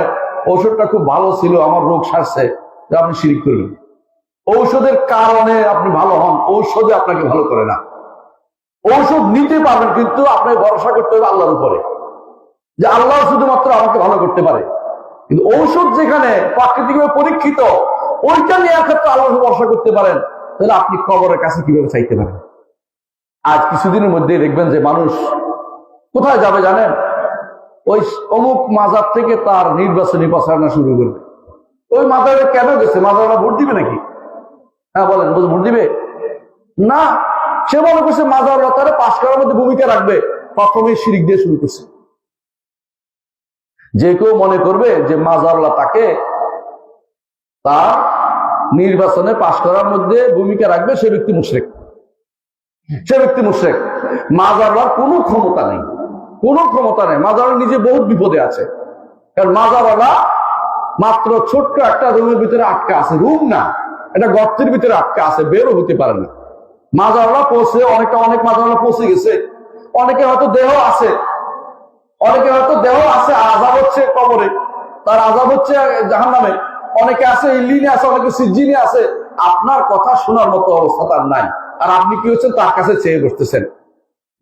Speaker 1: ঔষধটা খুব ভালো ছিল, আমার রোগ সারছে, আপনি শিরিক করবেন। ঔষধের কারণে আপনি ভালো হন, ঔষধে আপনাকে ভালো করে না। ঔষধ নিতে পারবেন, কিন্তু আপনাকে ভরসা করতে হবে আল্লাহর উপরে, যে আল্লাহ শুধুমাত্র আমাকে ভালো করতে পারে। কিন্তু ঔষধ যেখানে প্রাকৃতিকভাবে পরীক্ষিত, ওইটা নিয়ে ক্ষেত্রে আল্লাহকে ভরসা করতে পারেন, তাহলে আপনি কবরের কাছে কিভাবে চাইতে পারেন? আজ কিছুদিনের মধ্যে দেখবেন যে মানুষ কোথায় যাবে জানেন? ওই অমুক মাজার থেকে তার নির্বাচনী প্রচারণা শুরু করবে। ওই মাজারে কেন গেছে? মাজাররা ভোট দিবে নাকি? হ্যাঁ বলেন, ভোট দিবে না। সে মনে করছে মাজাররা তারা পাশ করার মধ্যে ভূমিকা রাখবে, প্রথমে শিরিক দিয়ে শুরু করছে। যে কেউ মনে করবে যে মাজারলা তাকে তার নির্বাচনে পাশ করার মধ্যে ভূমিকা রাখবে, সে ব্যক্তি মুশরিক। সে ব্যক্তি মুশরিক। মাজারলার কোনো ক্ষমতা নেই, কোনো ক্ষমতা নেই। মাজার নিজে বহুত বিপদে আছে, কারণ মাজারওয়ালা মাত্র ছোট্ট একটা রুমের ভিতরে আটকা আছে। রুম না, এটা গর্তের ভিতরে আটকা আছে, বেরো হতে পারে না। মাজারওয়ালা পৌঁছে, অনেক মাজারওয়ালা পৌঁছে গেছে। অনেকে হয়তো দেহ আছে, অনেকে হয়তো দেহ আছে, আযাব হচ্ছে কবরে, তার আযাব হচ্ছে জাহান্নামে। অনেকে আছে ইল্লিনে আছে, অনেকে সিজ্জিনে আছে। আপনার কথা শোনার মতো অবস্থা তার নাই, আর আপনি কি হচ্ছেন? তার কাছে চেয়ে বসতেছেন।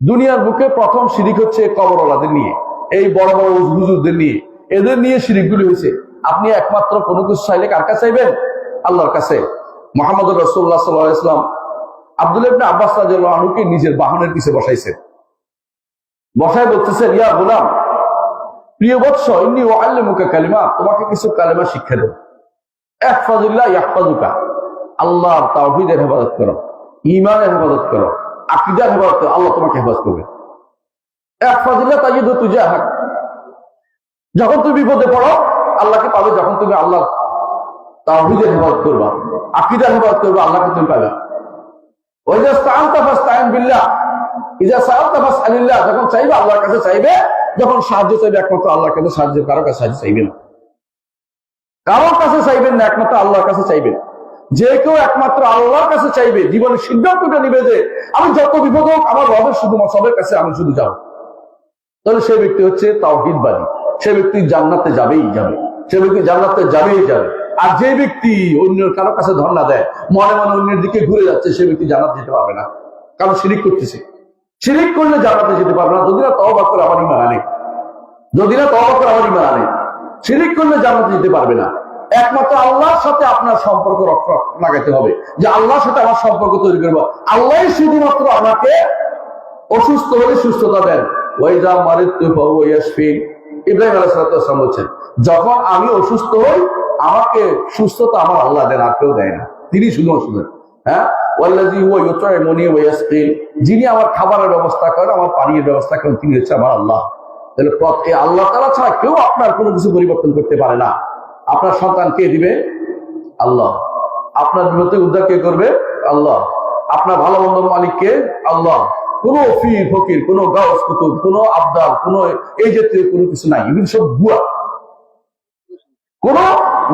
Speaker 1: দুনিয়ার বুকে প্রথম শিরিক হচ্ছে কবরওয়ালাদের নিয়ে, এই বড় বড় হুজুরদের নিয়ে, এদের নিয়ে শিরিকগুলি হয়েছে। আপনি একমাত্র কোনো কিছু চাইলে কার কাছে চাইবেন? আল্লাহর কাছে। মুহাম্মদ রাসূলুল্লাহ সাল্লাল্লাহু আলাইহি ওয়াসাল্লাম আব্দুল্লাহ ইবনে আব্বাস রাদিয়াল্লাহু আনহুকে নিজের বাহনের পিছে বসাইছেন। বসায় বলতেছেন, ইয়া গোলাম, প্রিয় বৎস, ইন্নী উআল্লিমুকা কালিমাত, তোমাকে কিছু কালেমা শিক্ষা দেব। ইহফাযিল্লাহ ইয়াহফাযুকা, আল্লাহর তাওহীদের হেফাজত করো, ঈমানের হেফাজত করো, আকীদার হেফাজত করো, আল্লাহ তোমাকে হেফাজত করবে। ইহফাযিল্লাহ তাজিদহু তুজাহাক, যখন তুমি বিপদে পড়ো আল্লাহকে পাবে। যখন তুমি আল্লাহ তাওহীদের হেফাজত করবা, আকীদার হেফাজত করবা, আল্লাহকে তুমি পাবে। ওয়া ইযা ইসতাআনতা ফাসতাইন বিল্লাহ, ইযা সাআলতা ফাসআলিল্লাহ, যখন চাইবে আল্লাহর কাছে চাইবে, যখন সাহায্য চাইবে একমাত্র আল্লাহর কাছে সাহায্য, কারো কাছে সাহায্য চাইবেন না, কারোর কাছে চাইবেন না, একমাত্র আল্লাহর কাছে চাইবেন। যে কেউ একমাত্র আল্লাহর কাছে চাইবে, জীবনের সিদ্ধান্তটা নিবে যে আমি যত বিপদ হোক আমার রবের শুধুমাত্র সবের কাছে আমি শুধু যাব, তাহলে সে ব্যক্তি হচ্ছে তাওহীদবাদী। সে ব্যক্তি জান্নাতে যাবেই যাবে, সে ব্যক্তি জান্নাতে যাবেই যাবে। আর যে ব্যক্তি অন্যের কারো কাছে ধর্ণা দেয়, মনে মনে অন্যের দিকে ঘুরে যাচ্ছে, সে ব্যক্তি জান্নাতে যেতে পারবে না, কারণ শিরিক করতেছে। শিরিক করলে জান্নাতে যেতে পারবে না, যদি না তওবা করে আমার ঈমান আনে, যদি না তওবা করে আমার ঈমান আনে। শিরিক করলে জান্নাতে যেতে পারবে না। একমাত্র আল্লাহর সাথে আপনার সম্পর্ক লাগাতে হবে, যে আল্লাহর সাথে আমার সম্পর্ক তৈরি করবো। আল্লাহই শুধুমাত্র আমাকে অসুস্থ হলে সুস্থতা দেন। ওয়াইজা মারিদতু ফাহুয়া ইয়াশফিন, ইব্রাহিম আলাইহিস সালাম বলেছেন, যখন আমি অসুস্থ হই আমাকে সুস্থতা আমার আল্লাহ দেন, আর কেউ দেয় না, তিনি শুধু অসুস্থ। হ্যাঁ, ওয়াল্লাযী হুয়া ইউতঈমুনি ওয়া ইয়াসকিন, যিনি আমার খাবারের ব্যবস্থা করেন, আমার পানির ব্যবস্থা করেন, তিনি হচ্ছে আমার আল্লাহ। তাহলে আল্লাহ তাআলা ছাড়া কেউ আপনার কোনো কিছু পরিবর্তন করতে পারে না। আপনার সন্তান কে দিবে? আল্লাহ। আপনার বিপদ থেকে উদ্ধার কে করবে? আল্লাহ। আপনার ভালো মন্দ মালিক কে? আল্লাহ। কোনো ফির ফকির, কোনো গাউস কুতুব, কোনো আবদাল, কোনো এই জাতীয় কোনো কিছু নাই, এগুলো সব ভুয়া। কোন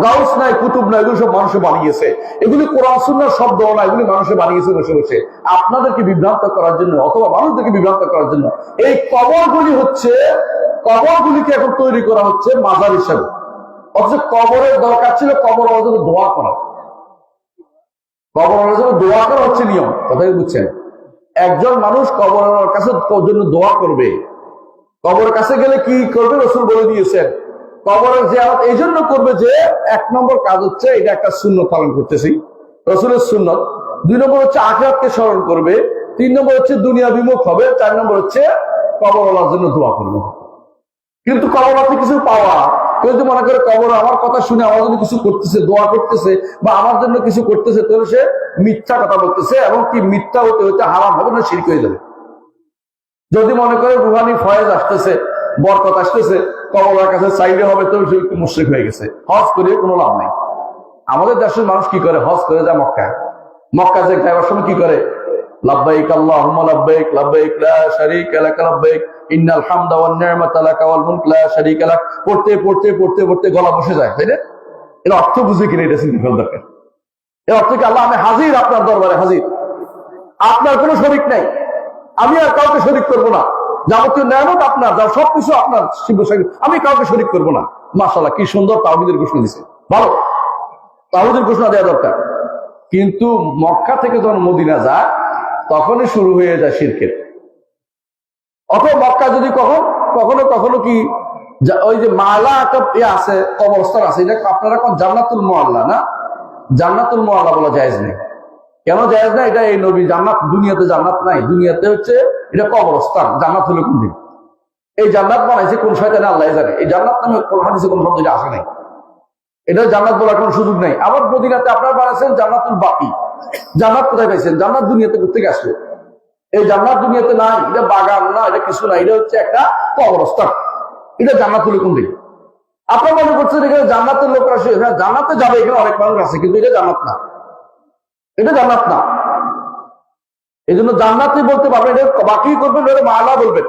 Speaker 1: গাউস নাই, কুতুব নাই, এগুলো সব মানুষে বানিয়েছে। এগুলি কোরআন সুন্নাহর শব্দ না, এগুলি মানুষে বানিয়েছে বসে বসে আপনাদেরকে বিভ্রান্ত করার জন্য, অথবা মানুষদেরকে বিভ্রান্ত করার জন্য। এই কবরগুলি হচ্ছে, কবরগুলিকে এখন তৈরি করা হচ্ছে মাজার হিসাবে, অথচ কবরের দরকার ছিল কবর জন্য দোয়া করা। কবরের জন্য দোয়া করা হচ্ছে নিয়ম, কথাই বুঝছেন? একজন মানুষ কবরের কাছে জন্য দোয়া করবে, কবরের কাছে গেলে কি করবে রাসূল বলে দিয়েছেন, কবরের জিয়ারত এই জন্য করবে যে এক নম্বর কাজ হচ্ছে এটা একটা সুন্নত পালন করতেছি, রাসূলের সুন্নত। দুই নম্বর হচ্ছে আখিরাতকে স্মরণ করবে, তিন নম্বর হচ্ছে দুনিয়া বিমুখ হবে, চার নম্বর হচ্ছে কবরওয়ালার জন্য দোয়া করবে। কিন্তু কবরওয়ালাতে কিছু পাওয়া, কেউ যদি মনে করে কবর আমার কথা শুনে আমার জন্য কিছু করতেছে, দোয়া করতেছে বা আমার জন্য কিছু করতেছে, তাহলে সে মিথ্যা কথা বলতেছে, এবং কি মিথ্যা হতে হতে হারাম হবে না, শিরক হয়ে যাবে। যদি মনে করে রুহানি ফয়েজ আসতেছে, বরকত আসতেছে, কবরের কাছে চাইলে হবে, তো সে একটু মুশরিক হয়ে গেছে। হজ করিয়ে কোনো লাভ নাই। আমাদের দেশের মানুষ কি করে? হজ করে যায় মক্কা, মক্কা যে যাওয়ার সময় কি করে? লাব্বাইক আল্লাহুম্মা লাব্বাইক, লাব্বাইক লা শারীকা লাক লাব্বাইক, ইন্নাল হামদা ওয়ান নি'মাতা লাকা ওয়াল মুলক লা শারীকা লাক, পড়তে পড়তে পড়তে পড়তে গলা বসে যায়, তাই না? এর অর্থ বুঝে কিনা এটা চিন্তা করা দরকার। এর অর্থ কি? আল্লাহ আমি হাজির, আপনার দরবারে হাজির, আপনার কোনো শরীক নাই, আমি আর কাউকে শরীক করবো না, যাবতীয় নিয়ামত আপনার, যা সবকিছু আপনার। আমি কাউকে শরীক করবো না। মাশাআল্লাহ, কি সুন্দর তাওহীদের ঘোষণা দিচ্ছে। ভালো, তাওহীদের ঘোষণা দেওয়া দরকার। কিন্তু মক্কা থেকে যখন মদিনা যায় তখনই শুরু হয়ে যায় শিরকের। অথবা মক্কা যদি কখনো কখনো কি ওই যে মালা একটা আছে, কবরস্থান আছে, এটা আপনারা কোন জান্নাতুল মুআল্লা না? জান্নাতুল মুআল্লা বলা জায়েজ নেই। কেন জায়েজ না? এটা এই নবী জান্নাত, দুনিয়াতে জান্নাত নাই, দুনিয়াতে হচ্ছে এটা কবরস্থান। জান্নাত হলো কোন দিন? এই জান্নাত বানাইছে কোন শয়তানে, আল্লাহ জানে। এই জান্নাত নামে কোন হাদিসে কোন শব্দ আসে নাই, এটা জান্নাত বলার কোনো সুযোগ নেই। আবার মদিনাতে আপনারা বানাইছেন জান্নাতুল বাকি। জান্নাত কোথায় পাইছেন? জান্নাত দুনিয়াতে কোথেকে আসলো? এই জান্নাত দুনিয়াতে নাই, এটা বাগান না, এটা কিছু না, এটা হচ্ছে একটা কবরস্থান। এটা জান্নাত হলো কোন দিন? আপনার মনে করছেন এখানে জান্নাতের লোক আসে, হ্যাঁ জান্নাতে যাবে, এখানে অনেক মানুষ আছে, কিন্তু এটা জান্নাত না, এটা জান্নাত না। এই জন্য জান্নাতই বলতে পারবেন, এটা বাকি করবেন, এটা মালা বলবেন।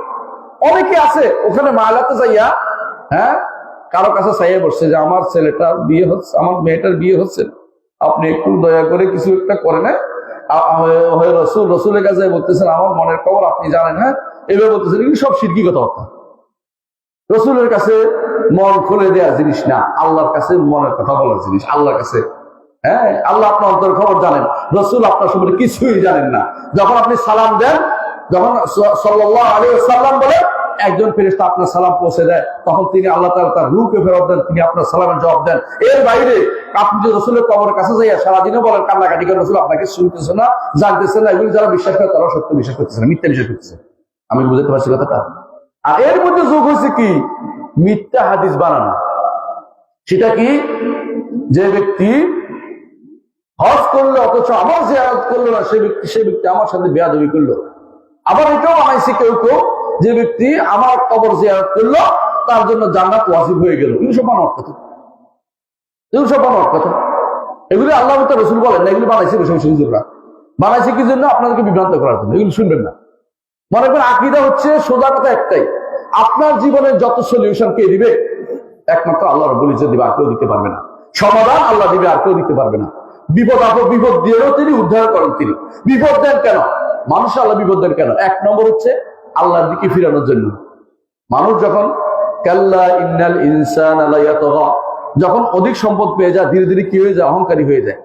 Speaker 1: অনেকে আছে ওখানে মালাতে যাইয়া, হ্যাঁ কারো কাছে চাইয়ে বসছে যে আমার ছেলেটার বিয়ে হচ্ছে, আমার মেয়েটার বিয়ে হচ্ছে, আপনি একটু দয়া করে কিছু একটা করে নেন। রসুলের কাছে বলতেছেন আমার মনের খবর আপনি জানেন, হ্যাঁ এভাবে বলতেছেন। এগুলো সব শিরকি কথাবার্তা। রসুলের কাছে মন খুলে দেওয়া জিনিস না, আল্লাহর কাছে মনের কথা বলার জিনিস। আল্লাহর কাছে, হ্যাঁ আল্লাহ আপনার অন্তর খবর জানেন, রসুল আপনার সম্পর্কে কিছুই জানেন না। যখন আপনি সালাম দেন, যখন সাল্লাল্লাহু আলাইহি ওয়াসাল্লাম বলে একজন ফেরেশতা আপনার সালাম পৌঁছে দেয়, তখন তিনি আল্লাহ তাআলা তার রূহকে ফেরত দেন, তিনি আপনার সালামের জবাব দেন। এর বাইরে আপনি যে রসুলের কবরের কাছে যাইয়া সারাদিনও বলেন কান্নাকাটি করে, রসুল আপনাকে শুনতেছে না, জানতেছে না, এগুলি যারা বিশ্বাস করে তারা সত্য বিশ্বাস করতেছে না, মিথ্যা বিশ্বাস করতেছে। আমি বুঝতে পারছি কথাটা? আর এর মধ্যে যোগ হয়েছে কি? মিথ্যা হাদিস বানানো। সেটা কি? যে ব্যক্তি হজ করলো অথচ আমার জিয়ারত করলো না, সে ব্যক্তি আমার সাথে বেয়াদবি করলো। আবার এটাও বানাইছে কেউ কেউ, যে ব্যক্তি আমার কবর জিয়ারত করলো তার জন্য জান্নাত ওয়াজিব হয়ে গেল। এগুলো সব বানোয়ার কথা, এগুলো সব বানোয়ার কথা। এগুলি আল্লাহ রসুল বলেন না, এগুলো বানাইছে বসে বসে হুজুররা। বানাইছে কি জন্য? আপনাদেরকে বিভ্রান্ত করার জন্য। এগুলো শুনবেন না। মনে করেন আকীদা হচ্ছে সোজা কথা একটাই, আপনার জীবনের যত সলিউশন কে দিবে? একমাত্র আল্লাহ রাব্বুল ইজ্জত দিবে, আর কেউ দিতে পারবে না। সমাধান আল্লাহ দিবে, আর কেউ দিতে পারবে না। বিপদ আপদ বিপদ দিয়েও তিনি উদ্ধার করেন। তিনি বিপদ দেন কেন? মানুষ আল্লাহ বিপদ দেন কেন? এক নম্বর হচ্ছে আল্লাহর দিকে ফিরানোর জন্য। মানুষ যখন কাল্লা ইন্নাল ইনসানা লায়াতগা, যখন অধিক সম্পদ পেয়ে যায় ধীরে ধীরে কি হয়ে যায়? অহংকারী হয়ে যায়।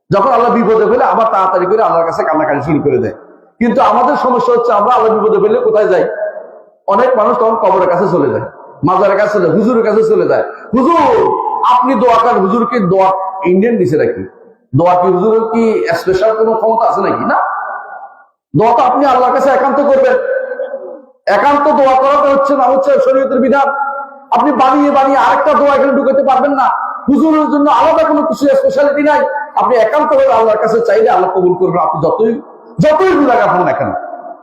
Speaker 1: যখন আল্লাহ বিপদে ফেলে আবার তাড়াতাড়ি করে আল্লাহর কাছে কান্নাকাটি শুরু করে দেয়। কিন্তু আমাদের সমস্যা হচ্ছে আমরা আল্লাহ বিপদে ফেলে কোথায় যাই? অনেক মানুষ তখন কবরের কাছে চলে যায়, মাজারের কাছে চলে যায়, হুজুরের কাছে চলে যায়। হুজুর আপনি দোয়া করেন। হুজুরকে দোয়া ইন্ডিয়ান দিছে নাকি? দোয়া কি হুজুরের কি স্পেশাল কোনো ক্ষমতা আছে নাকি? না, দোয়া তো আপনি আল্লাহর কাছে একান্ত করবেন। একান্ত দোয়া করাটা হচ্ছে না হচ্ছে শরীয়তের বিধান। আপনি বানিয়ে বানিয়ে আরেকটা দোয়া এখানে ঢুকাতে পারবেন না। হুজুরের জন্য আলাদা কোনো কিছু স্পেশালিটি নাই। আপনি একান্ত ভাবে আল্লাহর কাছে চাইলে আল্লাহ কবুল করবেন, আপনি যতই গুনাহ হন না কেন।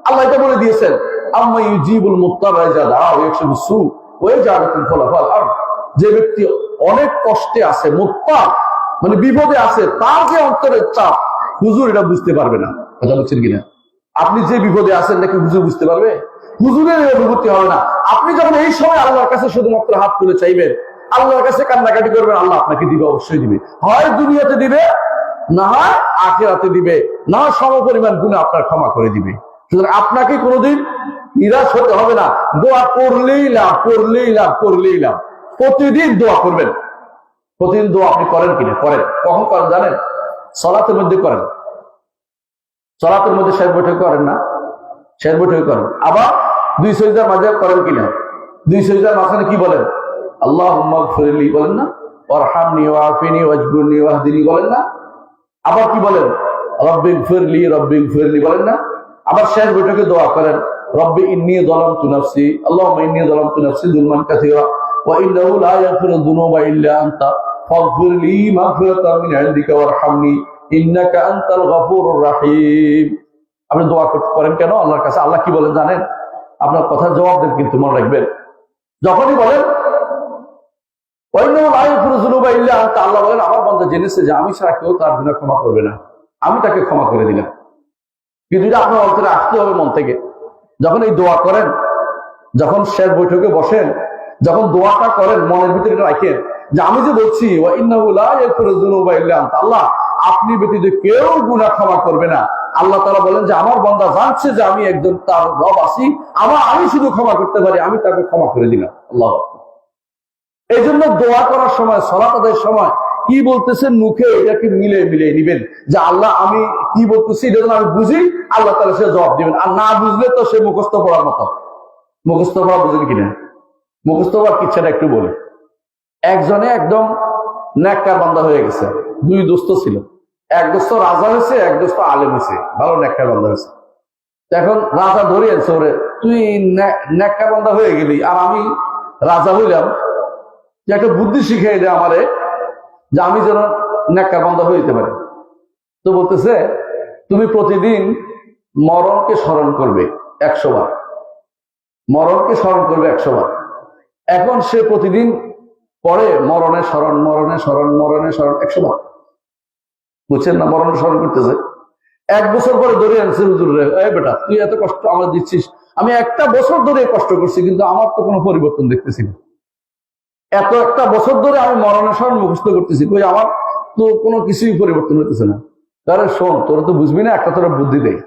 Speaker 1: আল্লাহ এটা বলে দিয়েছেন, আম্মা ইউজিবুল মুত্তারা ইযা দাআ ওয়া ইয়াকশিফুস সু ওয়া ইয়াজআলুকুম খুলাফাল আরদ। যে ব্যক্তি অনেক কষ্টে আছে, মুত্তার মানে বিপদে আছে, তার যে অন্তরের চাপ হুজুর এটা বুঝতে পারবে না। কথা বলছেন কিনা? আপনি যে বিপদে আছেন নাকি হুজুর বুঝতে পারবে? হুজুরের অনুভূতি হবে না। আপনি যখন এই সময় আল্লাহর কাছে শুধুমাত্র হাত তুলে চাইবেন, আল্লাহর কাছে কান্নাকাটি করবেন, আল্লাহ আপনাকে দিবে, অবশ্যই দিবে। হয় দুনিয়াতে দিবে, না হয় আখিরাতে দিবে, না হয় সমপরিমাণ গুনাহ আপনার ক্ষমা করে দিবে। সুতরাং আপনাকে কোনোদিন নিরাশ হতে হবে না। দোয়া করলেই লাভ, করলেই লাভ, করলেই লাভ। প্রতিদিন দোয়া করবেন। প্রতিদিন দোয়া আপনি করেন কিনা? করেন। কখন করেন জানেন? সালাতের মধ্যে করেন। সালাতের মধ্যে শেষ বৈঠক করেন না? শেষ বৈঠক করেন। আবার দুই সিজদার মাঝে করেন কিনা? দুই সিজদার মাঝখানে কি বলেন? আল্লাহুম্মা গফিরলি বলেন না? ওয়ারহামনি ওয়াআফিনি ওয়াজবুরনি ওয়াহদিনি বলেন না? আবার কি বলেন? রব্বিগফিরলি রব্বিগফিরলি বলেন না? আবার শেষ বৈঠকে দোয়া করেন, রব্বি ইন্নী যালামতু নাফসি, আল্লাহুম্মা ইন্নী যালামতু নাফসি যুলমান কাসীরা ওয়া ইন্নাহু লা ইয়াগফিরুয যুনুবা ইল্লা আনতা ফাগফিরলি মাগফিরাতাম মিন ইনদিকা ওয়ারহামনি ইন্নাকা আনতাল গফুরুর রাহিম। আপনি দোয়া করেন কেন আল্লাহর কাছে? আল্লাহ কি বলেন জানেন? আপনার কথার জবাব দেন, কিন্তু মনে রাখবেন যখনই বলেন ওয়া ইন্নাহু লা ইয়াগফিরুয যুনুবা ইল্লা আনতা, আল্লাহ বলেন আমার বান্দা জেনেছে যে আমি ছাড়া কেউ তার গুনাহ ক্ষমা করবে না, আমি তাকে ক্ষমা করে দিলাম। কিন্তু এটা আপনার অন্তরে আসতে হবে মন থেকে। যখন এই দোয়া করেন, যখন শেষ বৈঠকে বসেন, যখন দোয়াটা করেন মনের ভিতরে রাখেন যে আমি যে বলছি ওয়া ইন্নাহু লা ইয়াগফিরুয যুনুবা ইল্লা আনতা, আল্লাহ আপনি ব্যতীত কেউ গুনাহ ক্ষমা করবে না, আল্লাহ তাআলা বলেন যে আমার বান্দা জানছে যে আমি একজন তার রব আছি, আমি শুধু ক্ষমা করতে পারি, আমি তাকে ক্ষমা করে দিলাম। আল্লাহু আকবার। এই জন্য দোয়া করার সময়, সালাত আদায়ের সময় কি বলতেছেন মুখে এটাকে মিলে নিবেন যে আল্লাহ আমি কি বলতেছি এটা যেন আমি বুঝি, আল্লাহ তাআলা সে জবাব দিবেন। আর না বুঝলে তো সে মুখস্থ পড়ার মতো। মুখস্থ পড়া বুঝেন কিনা? মুখস্থ পড়ার কিচ্ছাটা একটু বলে। একজনে একদম নেককার বান্দা হয়ে গেছে, দুই দোস্ত ছিল, এক দোস্ত রাজা হয়েছে, এক দোস্ত আলেম হয়েছে, ভালো নেককার বান্দা হয়েছে। এখন রাজা ধরে আনছে ওরে, তুই নেককার বান্দা হয়ে গেলি আর আমি রাজা হইলাম, যে একটা বুদ্ধি শিখিয়ে দেয় আমারে যে আমি যেন নেককার বান্দা হইতে পারি। তো বলতেছে তুমি প্রতিদিন মরণকে স্মরণ করবে 100 বার, মরণকে স্মরণ করবে 100 বার। এখন সে প্রতিদিন পরে মরণের স্মরণ 100 বার। বুঝছেন না? মরণের স্মরণ করতেছে। 1 বছর পরে ধরে আনছে হুজুর রে, এই বেটা তুই এত কষ্ট আমার দিচ্ছিস, আমি 1টা বছর ধরে কষ্ট করছি কিন্তু আমার তো কোনো পরিবর্তন দেখতেছি না। একটা বছর ধরে আমি মরণের স্মরণ মুখস্থ করতেছি, কই আমার তো কোনো কিছুই পরিবর্তন হতেছে না। আরে শোন, তোরা তো বুঝবি না, একটা তোরা বুদ্ধি দেয়,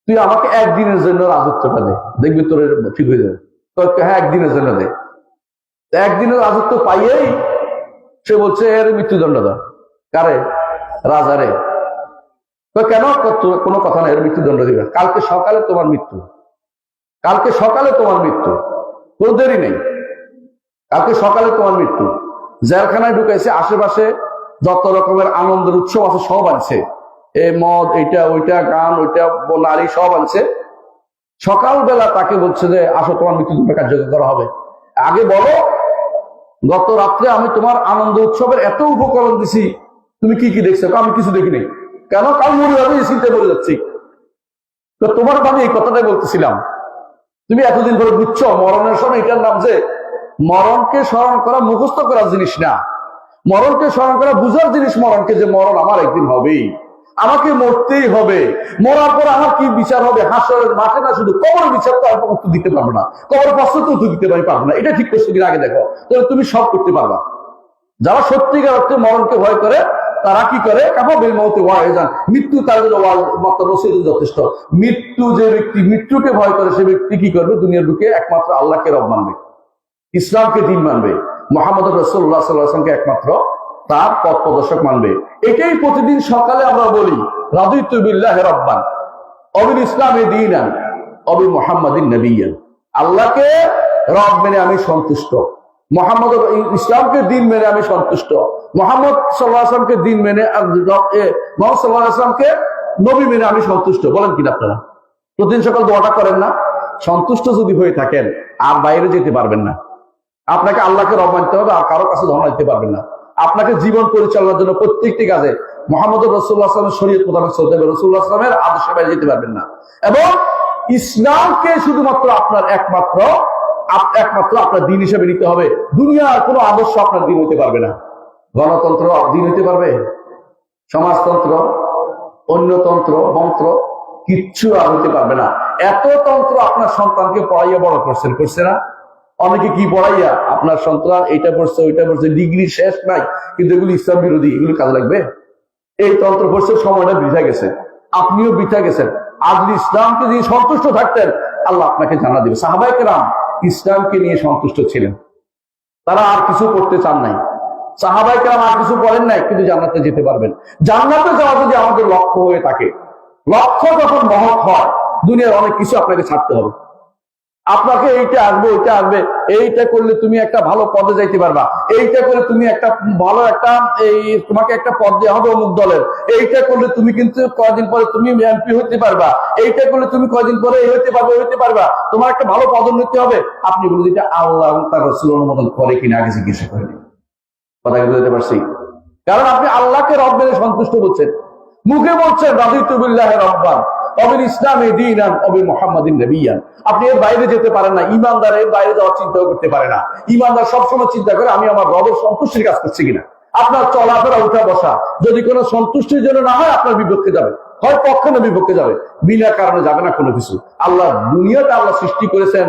Speaker 1: তুই আমাকে 1 দিনের জন্য রাজত্বটা দে, দেখবি তোর ঠিক হয়ে যাবে। হ্যাঁ 1 দিনের জন্য দে। 1 দিনের রাজত্ব পাইয়েই সে বলছে এর মৃত্যুদণ্ড দাও। কারে? রাজারে। কেন? কোনো কথা না, এর মৃত্যুদণ্ড দিবে, কালকে সকালে তোমার মৃত্যু, কালকে সকালে তোমার মৃত্যু, কোনো দেরি নেই, কালকে সকালে তোমার মৃত্যু। জেলখানায় ঢুকাইছে, আশেপাশে যত রকমের আনন্দের উৎসব আছে সব আনছে, এই মদ, এইটা ওইটা, গান ওইটা, নারী সব আনছে। সকালবেলা তাকে বলছে যে আসো তোমার মৃত্যুদণ্ড কার্যকর করা হবে। আগে বলো গত রাত্রে আমি তোমার আনন্দ উৎসবের এত উপকরণ দিছি, তুমি কি কি দেখছো? আমি কিছু দেখিনি। কেন? কাল মরে যাবে, এই চিন্তায় মরে যাচ্ছি। তো তোমার আমি এই কথাটাই বলতেছিলাম, তুমি এতদিন ধরে বুঝছো মরণের সময় এটার নাম যে মরণকে স্মরণ করা মুখস্থ করার জিনিস না, মরণকে স্মরণ করা বুঝার জিনিস। মরণকে যে মরণ আমার একদিন হবেই, আমাকে মরতেই হবে, মরার পর আমার কি বিচার হবে? হাসরের মাঠে না, শুধু কবরের বিচার তো আর উত্তর দিতে পারবো না, কবরের প্রশ্ন তো উত্তর দিতে পারবো না। এটা ঠিক করছো কিনা আগে দেখো, তাহলে তুমি সব করতে পারবা। যারা সত্যিকার অর্থে মরণকে ভয় করে তারা কি করে? কাফাবিল মউতি ওয়াইজান, মৃত্যু তার জন্য যথেষ্ট। মৃত্যু যে ব্যক্তি মৃত্যুকে ভয় করে সে ব্যক্তি কি করবে? দুনিয়ার বুকে একমাত্র আল্লাহকে রব মানবে, ইসলামকে দিন মানবে, মুহাম্মদ রাসূলুল্লাহ সাল্লাল্লাহু আলাইহি ওয়াসাল্লামকে একমাত্র তার পথ প্রদর্শক মানবে। এটাই প্রতিদিন সকালে আমরা বলি, রাদিতু বিল্লাহি রাব্বান ওয়া বিল ইসলামি দীনান ওয়া বি মুহাম্মাদিন নাবিয়্যান। আল্লাহকে রব মেনে আমি সন্তুষ্ট, মুহাম্মদ ইসলামকে দিন মেনে আমি সন্তুষ্ট, মুহাম্মদ সাল্লাল্লাহু আলাইহি ওয়াসাল্লামকে দিন মেনে, মুহাম্মদ সাল্লাল্লাহু আলাইহি ওয়াসাল্লামকে নবী মেনে আমি সন্তুষ্ট। বলেন কিনা আপনারা? প্রতিদিন সকাল দোয়াটা করেন না? সন্তুষ্ট যদি হয়ে থাকেন আর বাইরে যেতে পারবেন না। আপনাকে আল্লাহকে রব মানতে হবে, আর কারো কাছে ধর্ণা দিতে পারবেন না। আপনাকে জীবন পরিচালনার জন্য প্রত্যেকটি কাজে মুহাম্মদ রাসূলুল্লাহ সাল্লাল্লাহু আলাইহি ওয়াসাল্লামের শরীয়ত মোতাবেক চলতে হবে, রাসূলুল্লাহ সাল্লাল্লাহু আলাইহি ওয়াসাল্লামের আদর্শে বাইরে যেতে পারবেন না। এবং ইসলামকে শুধুমাত্র আপনার একমাত্র আপনার দিন হিসেবে নিতে হবে। দুনিয়ার কোনো আদর্শ আপনার দিন হইতে পারবে না। গণতন্ত্র দিন হইতে পারবে? সমাজতন্ত্র, অন্যতন্ত্র, মন্ত্র কিচ্ছু আর হইতে পারবে না। এত তন্ত্র আপনার সন্তানকে পড়াইয়া বড় করছে না? অনেকে কি পড়াইয়া আপনার সন্তান এইটা পড়ছে ওইটা পড়ছে, ডিগ্রি শেষ নাই, কিন্তু এগুলো ইসলাম বিরোধী, এগুলো কাজে লাগবে? এই তন্ত্র পড়ছে, সময়টা বৃথা গেছে, আপনিও বৃথা গেছেন। আর যদি ইসলামকে দিয়ে সন্তুষ্ট থাকতেন, আল্লাহ আপনাকে জানা দিবে। সাহাবায়ে কেরাম ইসলামকে নিয়ে সন্তুষ্ট ছিলেন, তারা আর কিছু করতে চান নাই। সাহাবায়ে কেরাম আর কিছু করেন নাই, কিন্তু জান্নাতে যেতে পারবেন। জান্নাতে যাওয়া যদি আমাদের লক্ষ্য হয়ে থাকে, লক্ষ্য যখন মহৎ হয়, দুনিয়ার অনেক কিছু আপনাকে ছাড়তে হবে। আপনাকে এইটা আসবে, ওইটা আসবে, এইটা করলে তুমি একটা ভালো পদে যাইতে পারবা, এইটা করলে তুমি একটা ভালো তোমাকে একটা পদ দেওয়া হবে অমুক দলের, এইটা করলে তুমি কিন্তু কয়দিন পরে তুমি এমপি হইতে পারবা, এইটা করলে তুমি কয়দিন পরে এই হইতে পারবা, তোমার একটা ভালো পদোন্নতি হবে। আপনি বলুন এটা আল্লাহ এবং তার রাসূলের অনুমোদন করে কিনা আগে জিজ্ঞাসা করেন। কথা কি বুঝতে পারছি? কারণ আপনি আল্লাহকে রব মেনে সন্তুষ্ট বলছেন, মুখে বলছেন রাদিতু বিল্লাহি রাব্বান ওয়া বিল ইসলামি দীনান ওয়া বি মুহাম্মাদিন নাবিয়্যান। আপনি এর বাইরে যেতে পারেন না। ইমানদার এর বাইরে যাওয়ার চিন্তাও করতে পারে না। ইমানদার সবসময় চিন্তা করে আমি আমার রবের সন্তুষ্টির কাজ করছি কিনা। আপনার চলাফেরা, উঠা বসা যদি কোনো সন্তুষ্টির জন্য না হয়, আপনার বিপক্ষে যাবে, হয় পক্ষে না বিপক্ষে যাবে, বিনা কারণে যাবে না কোনো কিছু। আল্লাহ দুনিয়াটা আল্লাহ সৃষ্টি করেছেন,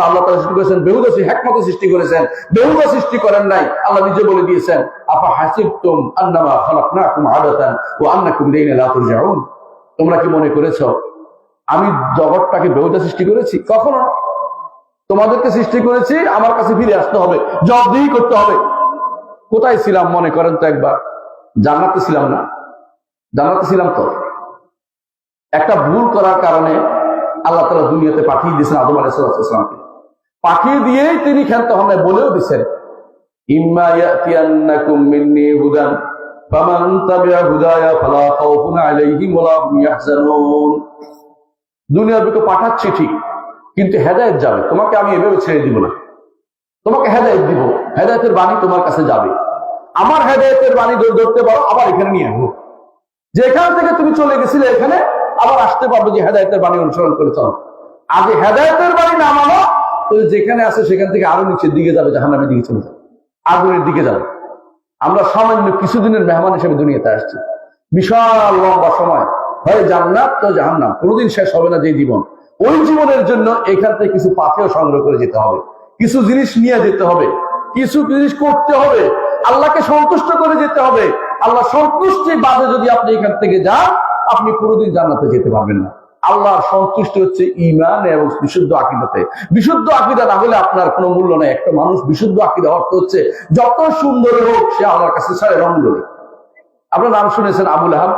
Speaker 1: আল্লাহ তাআলা সৃষ্টি করেছেন বেহুদা, হিকমতে সৃষ্টি করেছেন, বেহুদা সৃষ্টি করেন নাই। আল্লাহ নিজে বলে দিয়েছেন, আফা হাসিবতুম আন্নামা খালাকনাকুম আবাতান ওয়া আন্নাকুম ইলাইনা লা তুরজাউন। তোমরা কি মনে করেছ আমি জগৎটাকে বেহুদা সৃষ্টি করেছি? কখনো। তোমাদেরকে সৃষ্টি করেছি, আমার কাছে ফিরে আসতে হবে, জবাবদিহি করতে হবে। কোথায় ছিলাম মনে করেন তো একবার? জান্নাতে ছিলাম না? জান্নাতে ছিলাম তো। একটা ভুল করার কারণে আল্লাহ তাআলা দুনিয়াতে পাঠিয়ে দিয়েছেন আদম আলাইহিস সালামকে। পাঠিয়ে দিয়েই তিনি ক্ষান্ত হন নাই, বলেও দিয়েছেন ইম্মা ইয়াতিয়ান্নাকুম মিন্নী হুদান ফামান তাবিআ হুদায়া ফালা খাউফুন আলাইহিম ওয়া লা হুম ইয়াহজানুন। দুনিয়ার বুকে পাঠাচ্ছি ঠিক, কিন্তু হেদায়েত যাবে। তোমাকে আমি এভাবে ছেড়ে দিব না, তোমাকে হেদায়েত দিব, হেদায়েতের বাণী তোমার কাছে যাবে। আমার হেদায়েতের বাণী ধরতে পারো, আবার এখানে নিয়ে আসবো। যেখান থেকে তুমি চলে গেছিলে এখানে আবার আসতে পারবো, যে হেদায়েতের বাণী অনুসরণ করে চলো। আগে হেদায়েতের বাণী না মানো, তো যেখানে আছে সেখান থেকে আরো নিচের দিকে যাবে, জাহান্নামের দিকে চলে যাবে, আগুনের দিকে যাবে। আমরা সামান্য কিছুদিনের মেহমান হিসেবে দুনিয়াতে আসছি, বিশাল লম্বা সময়, হয় জান্নাত তো জাহান্নাম, কোনোদিন শেষ হবে না যে জীবন। ওই জীবনের জন্য এখান থেকে কিছু পাথেও সংগ্রহ করে যেতে হবে, কিছু জিনিস নিয়ে যেতে হবে, কিছু জিনিস করতে হবে, আল্লাহকে সন্তুষ্ট করে যেতে হবে। আল্লাহ সন্তুষ্টি বাদে যদি আপনি এখান থেকে যান, আপনি কোনোদিন জান্নাতে যেতে পারবেন না। আল্লাহর সন্তুষ্টি হচ্ছে ঈমান এবং বিশুদ্ধ আকীদাতে। বিশুদ্ধ আকীদা না হলে আপনার কোনো মূল্য নেই। একটা মানুষ বিশুদ্ধ আকীদা অর্থ হচ্ছে যত সুন্দর হোক সে আল্লাহর কাছে ছাড়ে মূল্য নেই। আপনার নাম শুনেছেন আবুল আহাব?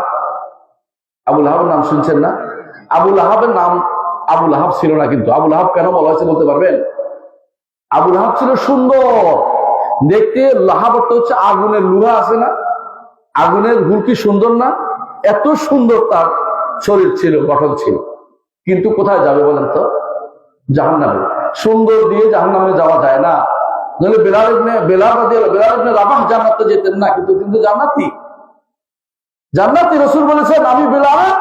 Speaker 1: আবুল আহাবের নাম শুনছেন না? আবুল আহাবের নাম আবুল আহাব ছিল না, কিন্তু আবুল আহাব কেন বলা হয়েছে বলতে পারবেন? আবুল আহাব ছিল সুন্দর দেখতে। লাহাব অর্থ হচ্ছে আগুনের লুহা আছে না, আগুনের হুলকি সুন্দর না? এত সুন্দর তার শরীর ছিল, গঠন ছিল। কিন্তু কোথায় যাবে বলেন তো? জাহান্নামে। সুন্দর দিয়ে জাহান্নামে যাওয়া যায় না। নইলে বেলাল ইবনে রাবাহ জান্নাতে যেতেন না, কিন্তু কিন্তু জান্নাতি রাসূল বলেছেন আমি বেলালের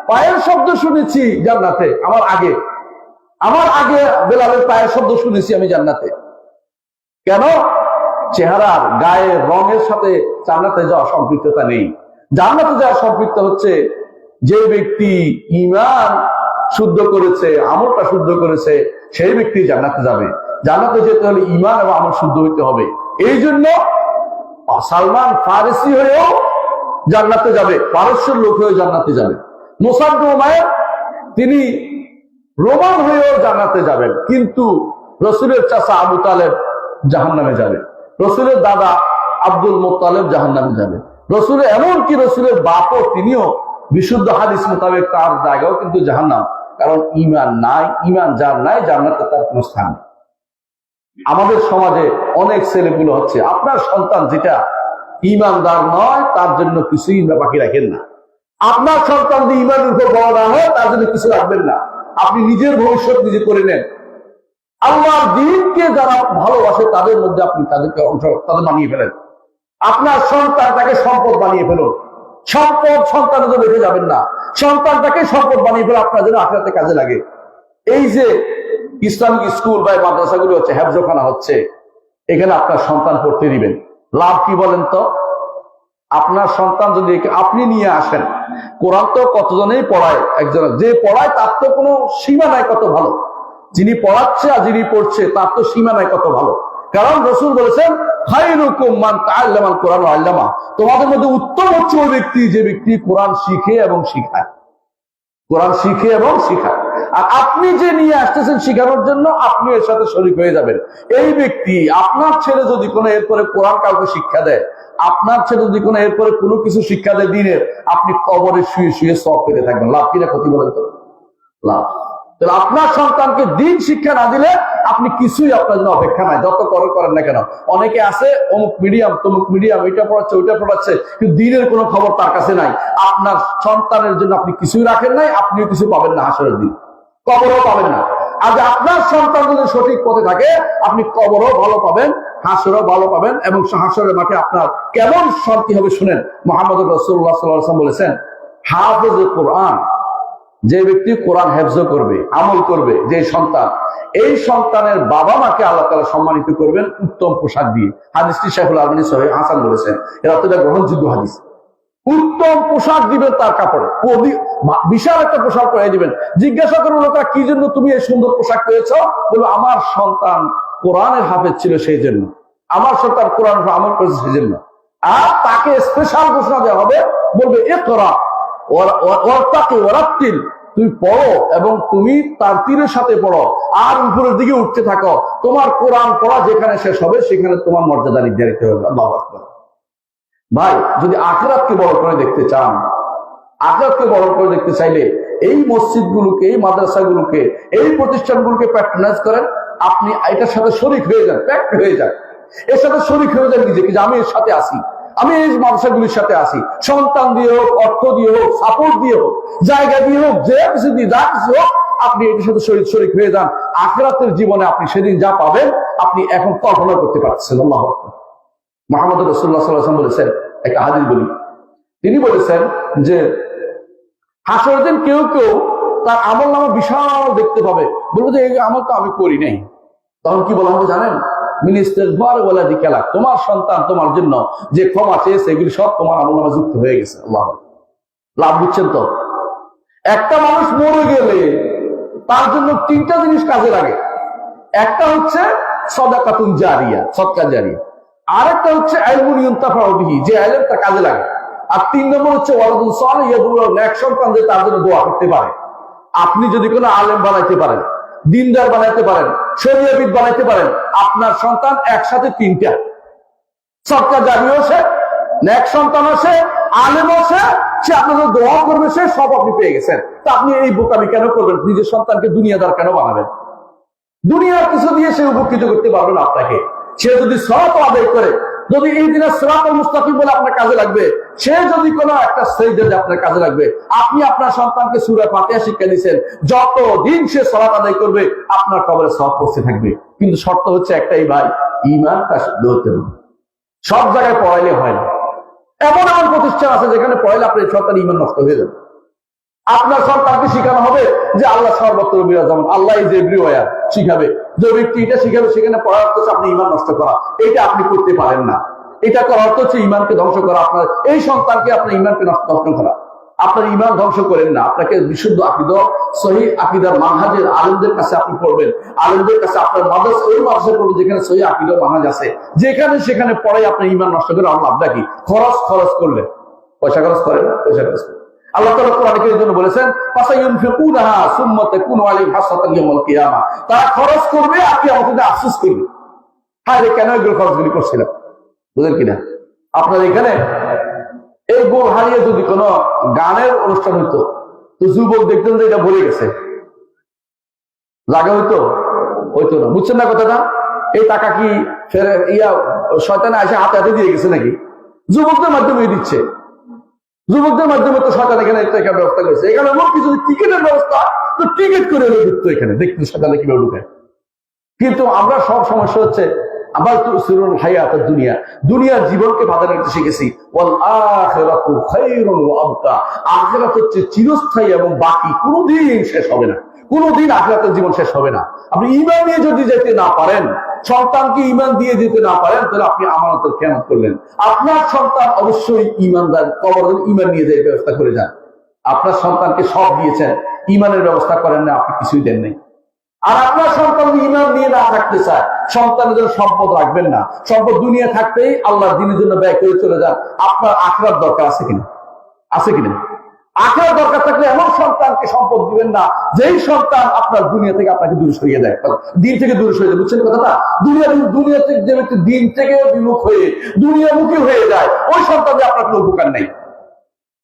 Speaker 1: পায়ের শব্দ শুনেছি জান্নাতে, আমার আগে বেলালের পায়ের শব্দ শুনেছি আমি জান্নাতে। কেন? চেহারার গায়ের রঙের সাথে জান্নাতে যাওয়া সম্পৃক্ততা নেই। জান্নাতে যাওয়া সম্পৃক্ত হচ্ছে যে ব্যক্তি ঈমান শুদ্ধ করেছে, আমলটা শুদ্ধ করেছে, সেই ব্যক্তি জান্নাতে যাবে। জান্নাতে যেতে হলে ঈমান এবং আমল শুদ্ধ হইতে হবে। এই জন্য সালমান ফারসি হয়েও জান্নাতে যাবে, পারস্যের লোক হয়েও জান্নাতে যাবে। মুসাব বিন উমাইর তিনি রোমান হয়েও জান্নাতে যাবেন, কিন্তু রসুলের চাচা আবু তালেব জাহান্নামে যাবে, রসুলের দাদা আব্দুল মুত্তালিব জাহান্নামে যাবে, রসুলের এমনকি রসুলের বাপও তিনিও বিশুদ্ধ হাদিস মোতাবেক তার জায়গাও কিন্তু জাহান্নাম। কারণ ঈমান নাই, ঈমান যার নাই জান্নাতে তার কোনো স্থান নেই। আমাদের সমাজে অনেক ছেলেগুলো হচ্ছে, আপনার সন্তান যেটা ঈমানদার নয় তার জন্য কিছুই বাকি রাখেন না। আপনার সন্তান যদি ঈমানের উপর বড় না হয় তার জন্য কিছু রাখবেন না। আপনি নিজের ভবিষ্যৎ নিজে করে নেন। আল্লাহর দ্বীনকে যারা ভালোবাসে তাদের মধ্যে আপনি তাদেরকে তাদের বানিয়ে ফেলেন। আপনার সন্তানটাকে সম্পদ বানিয়ে ফেলুন। সম্পদ সন্তানের জন্য রেখে যাবেন না, সন্তানটাকে সম্পদ বানিয়ে ফেলে আপনার জন্য আখিরাতে কাজে লাগে। এই যে ইসলামিক স্কুল বা মাদ্রাসাগুলো হচ্ছে, হেফজখানা হচ্ছে, এখানে আপনার সন্তান পড়তে দিবেন, লাভ কি বলেন তো? আপনার সন্তান যদি আপনি নিয়ে আসেন, কোরআন তো কতজনেই পড়ায়, একজন যে পড়ায় তার তো কোনো সীমা নাই কত ভালো, যিনি পড়াচ্ছে আর যিনি পড়ছে তার তো সীমা নাই কত ভালো। কারণ রাসূল বলেছেন খায়রুকুম মান তাআল্লামাল কোরআন ওয়া আল্লামা, তোমাদের মধ্যে উত্তম হচ্ছে ওই ব্যক্তি যে ব্যক্তি কোরআন শিখে এবং শিখায়, কোরআন শিখে এবং শিখায়। আর আপনি যে নিয়ে আসতেছেন শিখানোর জন্য, আপনি এর সাথে শরীক হয়ে যাবেন। এই ব্যক্তি, আপনার ছেলে যদি কোনো এরপরে কোরআন কাউকে শিক্ষা দেয়, আপনার ছেলে যদি কোনো এরপরে কোনো কিছু শিক্ষা দেয় দিনের, আপনি কবরে শুয়ে শুয়ে সওয়াব পেতে থাকবেন। লাভ কিনা ক্ষতি বলেন তো? লাভ। তাহলে আপনার সন্তানকে দিন শিক্ষা না দিলে আপনি কিছুই আপনার জন্য অপেক্ষা নাই, যত করেন না কেন। অনেকে আছে অমুক মিডিয়াম তমুক মিডিয়াম, এটা পড়াচ্ছে ওইটা পড়াচ্ছে, কিন্তু দিনের কোনো খবর তার কাছে নাই। আপনার সন্তানের জন্য আপনি কিছুই রাখেন নাই, আপনিও কিছু পাবেন না হাসরের দিন, কবরও পাবেন না। আজ আপনার সন্তান যদি সঠিক পথে থাকে, আপনি কবরও ভালো পাবেন, হাসরও ভালো পাবেন, এবং হাসরের মাঠে আপনার কেমন শান্তি হবে শুনেন। মুহাম্মদ রাসূলুল্লাহ সাল্লাল্লাহু আলাইহি ওয়াসাল্লাম বলেছেন, হাফেজুল কোরআন, যে ব্যক্তি কোরআন হেফজ করবে, আমল করবে, যে সন্তান, এই সন্তানের বাবা মাকে আল্লাহ তাআলা সম্মানিত করবেন উত্তম পোশাক দিয়ে। হাদিসটি শাইখুল আলবানী সহিহ হাসান বলেছেন, এর অর্থ এটা গ্রহণযোগ্য হাদিস। উত্তম পোশাক দিবেন তার কাপড়ে, বিশাল একটা পোশাক পরে দিবেন। জিজ্ঞাসা করবো লোকা কি জন্য তুমি এই সুন্দর পোশাক পেয়েছ? বলবো আমার সন্তান কোরআনের হাফেজ ছিল সেই জন্য, আমার সন্তান কোরআন আমল করেছে সেই জন্য। আর তাকে স্পেশাল ঘোষণা দেওয়া হবে, বলবে ইকরা, ওয়ারাত্তিল, তুমি পড়ো এবং তুমি তার তীরের সাথে পড়ো, আর উপরের দিকে উঠতে থাকো। তোমার কোরআন পড়া যেখানে শেষ হবে সেখানে তোমার মর্যাদা নির্ধারিত হবে। আল্লাহু আকবার। ভাই, যদি আখিরাতকে বড় করে দেখতে চান, আখিরাতকে বড় করে দেখতে চাইলে এই মসজিদগুলোকে, এই মাদ্রাসাগুলোকে, এই প্রতিষ্ঠানগুলোকে প্যাট্রোনাইজ করেন। আপনি এটার সাথে শরীক হয়ে যান, প্যাক্ট হয়ে যান, এর সাথে শরীক হয়ে যান নিজেকে, যে আমি এর সাথে আসি, আমি এই মাদ্রাসাগুলির সাথে আসি। সন্তান দিয়ে হোক, অর্থ দিয়ে হোক, সাপোর্ট দিয়ে হোক, জায়গা দিয়ে হোক, যে কিছু দিয়ে, যা কিছু হোক, আপনি এটার সাথে শরীক হয়ে যান। আখিরাতের জীবনে আপনি সেদিন যা পাবেন আপনি এখন কল্পনা করতে পারছেন। আল্লাহু আকবার। মুহাম্মদ রাসূলুল্লাহ সাল্লাল্লাহু আলাইহি ওয়াসাল্লাম বলেছেন, একটা হাদিস বলি, তিনি বলেছেন যে হাসরের দিন কেউ কেউ তার আমল নামা বিশাল দেখতে পাবে, বলবো যে এই আমল তো আমি করি নাই। তখন কি বলা হবে জানেন? তোমার সন্তান তোমার জন্য যে ক্ষমা চেয়েছে এগুলি সব তোমার আমল নামা যুক্ত হয়ে গেছে। আল্লাহ, লাভ বুঝছেন তো? একটা মানুষ মরে গেলে তার জন্য তিনটা জিনিস কাজে লাগে। একটা হচ্ছে সাদাকাতুন জারিয়া, সদকা জারিয়া। আরেকটা হচ্ছে ইলমুন ইউনতাফাউ বিহি, যে ইলম তার কাজে লাগে। আর 3 নম্বর হচ্ছে ওয়ালাদুন সালিহ ইয়াদউ লাহু, নেক সন্তান যে তার জন্য দোয়া করতে পারে। আপনি যদি কোনো আলেম বানাইতে পারেন, দিনদার বানাইতে পারেন, শরীয়তবিদ বানাইতে পারেন, আপনার সন্তান একসাথে 3টা, সদকা জারিয়া সে, নেক সন্তান সে, আলেম সে, সে আপনাদের দোয়া করবে, সে সব আপনি পেয়ে গেছেন। তা আপনি এই বোকামি কেন করবেন? নিজের সন্তানকে দুনিয়াদার কেন বানাবেন? দুনিয়ার কিছু দিয়ে সে উপকৃত করতে পারবে না আপনাকে। সে যদি সওয়াব আদায় করে, যদি এই দিনের সিরাতুল মুস্তাকিম বলে আপনার কাজে লাগবে, সে যদি কোনো একটা সেজদা আপনার কাজে লাগবে, আপনি আপনার সন্তানকে সূরা ফাতিহা শিক্ষা দিয়েছেন, যত দিন সে সালাত আদায় করবে আপনার কবরে সওয়াব পৌঁছে থাকবে। কিন্তু শর্ত হচ্ছে একটাই ভাই, ঈমানটা শুদ্ধ হতে হবে। সব জায়গায় পড়াইলে হয় না। এমন এমন প্রতিষ্ঠান আছে যেখানে পড়াইলে আপনার সন্তানের ঈমান নষ্ট হয়ে যাবে। আপনার সন্তানকে শিখানো হবে যে আল্লাহ সর্বত্র বিরাজমান, আল্লাহ ইজ এভরিওয়্যার শিখাবে। যে ব্যক্তি এটা শিখাবে সেখানে পড়ার অর্থ হচ্ছে আপনি ঈমান নষ্ট করা। এটা আপনি করতে পারেন না। এটা করার অর্থ হচ্ছে ঈমানকে ধ্বংস করা। আপনার এই সন্তানকে আপনার ঈমানকে নষ্ট করা। আপনার ঈমান ধ্বংস করেন না। আপনাকে বিশুদ্ধ আকীদা, সহিহ আকীদার মানহাজের আলেমদের কাছে আপনি পড়বেন। আলেমদের কাছে আপনার মাদ্রাসা, ওই মাদ্রাসায় পড়বেন যেখানে সহিহ আকীদার মানহাজ আছে। যেখানে সেখানে পড়াই আপনার ঈমান নষ্ট করে আমার লাভটা কি? খরচ করলে, পয়সা খরচ করে না, পয়সা খরচ করে। আল্লাহ তাআলা কোরআনে কারীমের জন্য বলেছেন, ফাসায়ুনফিকুনাহা সুম্মা তাকুনু আলাইহিম হাসরাতান ইয়াউমাল কিয়ামা। তারা খরচ করবে আর কিয়ামতের দিন আফসোস করবে, হায় রে কেন এগুলো খরচগুলি করছিলাম। বুঝলেন কিনা? আপনার এখানে এই গোল হারিয়ে যদি কোনো গানের অনুষ্ঠান হইতো, তো যুবক দেখতেন যে এটা ভরে গেছে, জায়গা হইতো না। বুঝছেন না কথাটা? এই টাকা কি ফেরে শয়তানে এসে হাতে হাতে দিয়ে গেছে নাকি? যুবকদের মাধ্যমে দিচ্ছে। যুবকদের মাধ্যমে তো সরকার এখানে একটা ব্যবস্থা করেছে। এখানে এমন কিছু টিকিটের ব্যবস্থা, তো টিকিট করে এলো ঢুকতো এখানে, দেখতে সরকার কিভাবে ঢুকে। কিন্তু আমরা সব সমস্যা হচ্ছে আবার তুসিরুল হায়াতুদ দুনিয়া, দুনিয়ার জীবনকে বাঁধানো রাখতে শিখেছি। ওয়াল আখিরাতু খায়রুন ওয়া আবকা, আখিরাত হচ্ছে চিরস্থায়ী এবং বাকি, কোনোদিন শেষ হবে না। কোনোদিন আখিরাতের জীবন শেষ হবে না। আপনি ঈমান নিয়ে যদি যেতে না পারেন, সন্তানকে ঈমান দিয়ে যেতে না পারেন, তাহলে আপনি আমানতের খেয়ানত করলেন। আপনার সন্তান অবশ্যই ঈমানদার, কবরে ঈমান নিয়ে যেতে ব্যবস্থা করে যান। আপনার সন্তানকে সব দিয়েছেন, ঈমানের ব্যবস্থা করেন না, আপনি কিছুই দেন নাই। আর আপনার সন্তান ঈমান নিয়ে না থাকতে চায়, সন্তানের জন্য সম্পদ রাখবেন না। সম্পদ দুনিয়া থাকতেই আল্লাহর দ্বীনের জন্য ব্যয় করে চলে যান। আপনার আখিরাত দরকার আছে কিনা? আছে কিনা? আখিরাত দরকার থাকলে এমন সন্তানকে সম্পদ দিবেন না যেই সন্তান আপনার দুনিয়া থেকে আপনাকে দূরে সরিয়ে দেয়, দিন থেকে দূরে সরিয়ে দেয়। বুঝছেন কথাটা? দুনিয়া থেকে যে ব্যক্তি দিন থেকে বিমুখ হয়ে দুনিয়ামুখী হয়ে যায়, ওই সন্তানে আপনার কোনো উপকার নেই।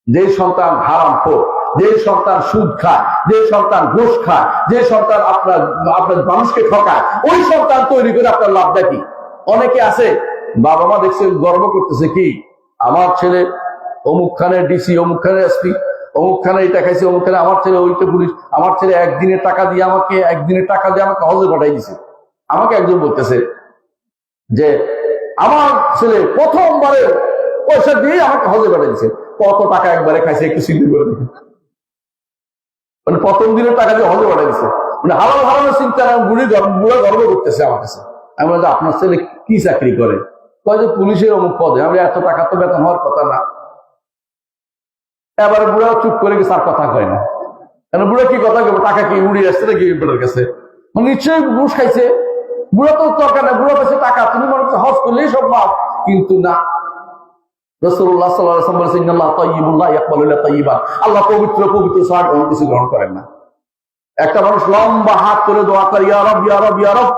Speaker 1: যে সন্তান হারামখোর, যে সন্তান সুদ খায়, যে সন্তান ঘুষ খায়, যে সন্তান আপনার মানুষকে ঠকায়, ওই সন্তান তৈরি করে আপনার লাভটা কি? অনেকে আছে বাবা মা দেখছে গর্ব করতেছে, কি আমার ছেলে অমুক খানের ডিসি, অমুক খানের এসপি, অমুক খানে এটা খাইছে, অমুক খানে আমার ছেলে ওইটা পুলিশ, আমার ছেলে একদিনের টাকা দিয়ে আমাকে হজে পাঠাই দিছে। আমাকে একজন বলতেছে যে আমার ছেলে প্রথমবারে পয়সা দিয়ে আমাকে হজে পাঠাই দিছে। কত টাকা একবারে খাইছে একটু চিন্তা করে দেখেন। মানে প্রথম দিনের টাকা দিয়ে হজে পাঠাই দিছে, মানে হারানোর চিন্তা। বুড়া গর্ব করতেছে আমার কাছে। আমি বলছি আপনার ছেলে কি চাকরি করে? কয় যে পুলিশের অমুক পদে। আমরা এত টাকা তো বেতন হওয়ার কথা না। এবারে বুড়া চুপ করে গেছে, আর কথা কয় না। কেন বুড়া কি কথা কেবল টাকা কি উড়িয়ে আসছে নাকি বেটার কাছে? নিশ্চয়ই ঘুষ খাইছে। বুড়া তো দরকার না, বুড়া পেয়েছে টাকা, তুমি মনে হচ্ছে হজ করলেই সব মাফ। কিন্তু না, রাসূলুল্লাহ সাল্লাল্লাহু আলাইহি ওয়াসাল্লাম বলেছেন, ইন্নাল্লাহ তাইয়্যিবুন লা ইয়াকবালু ইল্লা তাইয়্যিবান। আল্লাহ পবিত্র, পবিত্র ছাড়া অন্য কিছু গ্রহণ করেন না। একটা মানুষ লম্বা হাত করে দোয়া করে, ইয়া রব, ইয়া রব, ইয়া রব।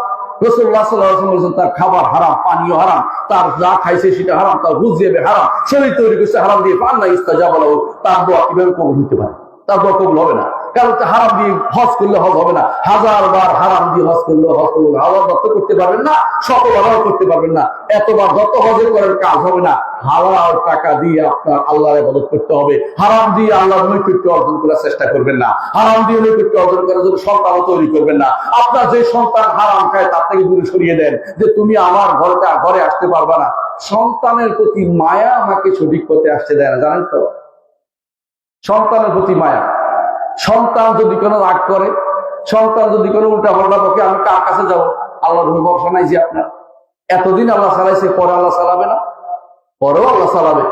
Speaker 1: রাসূলুল্লাহ সাল্লাল্লাহু আলাইহি ওয়াসাল্লাম বলেছেন, তার খাবার হারাম, পানীয় হারাম, তার যা খাইছে সেটা হারাম, তার রুজিয়ে হারাম, শরীর তৈরি করছে হারাম দিয়ে, ফান্না ইস্তাজাবা লাহু, তার দোয়া কিভাবে কবুল হতে পারে? তার দোয়া কবুল হবে না। কারণ হারাম দিয়ে হজ করলে হজ হবে না, 1000 বার হারাম দিয়ে হজ করলে হজ কবুল, 1000 বার তো করতে পারবেন না, 100 বার করতে পারবেন না, এতবার যত হজের করেন কাজ হবে না। হালাল টাকা দিয়ে আপনার আল্লাহর ইবাদত করতে হবে। হারাম দিয়ে আল্লাহর নৈকট্য অর্জন করার চেষ্টা করবেন না। হারাম দিয়ে নৈকট্য অর্জন করার জন্য সন্তানও তৈরি করবেন না। আপনার যে সন্তান হারাম খায় তার থেকে দূরে সরিয়ে দেন, যে তুমি আমার ঘরে আসতে পারবে না। সন্তানের প্রতি মায়া আমাকে সঠিক পথে আসতে দেয় না, জানেন তো? সন্তানের প্রতি মায়া। সন্তান যদি কোনো রাগ করে, সন্তান যদি কোনো উল্টা পাল্টা বকে, আমি কার কাছে যাবো? আল্লাহর উপর ভরসা নাই যে আপনার। এতদিন আল্লাহ চালাইছে, পরে আল্লাহ চালাবে না? পরেও আল্লাহ চালাবে।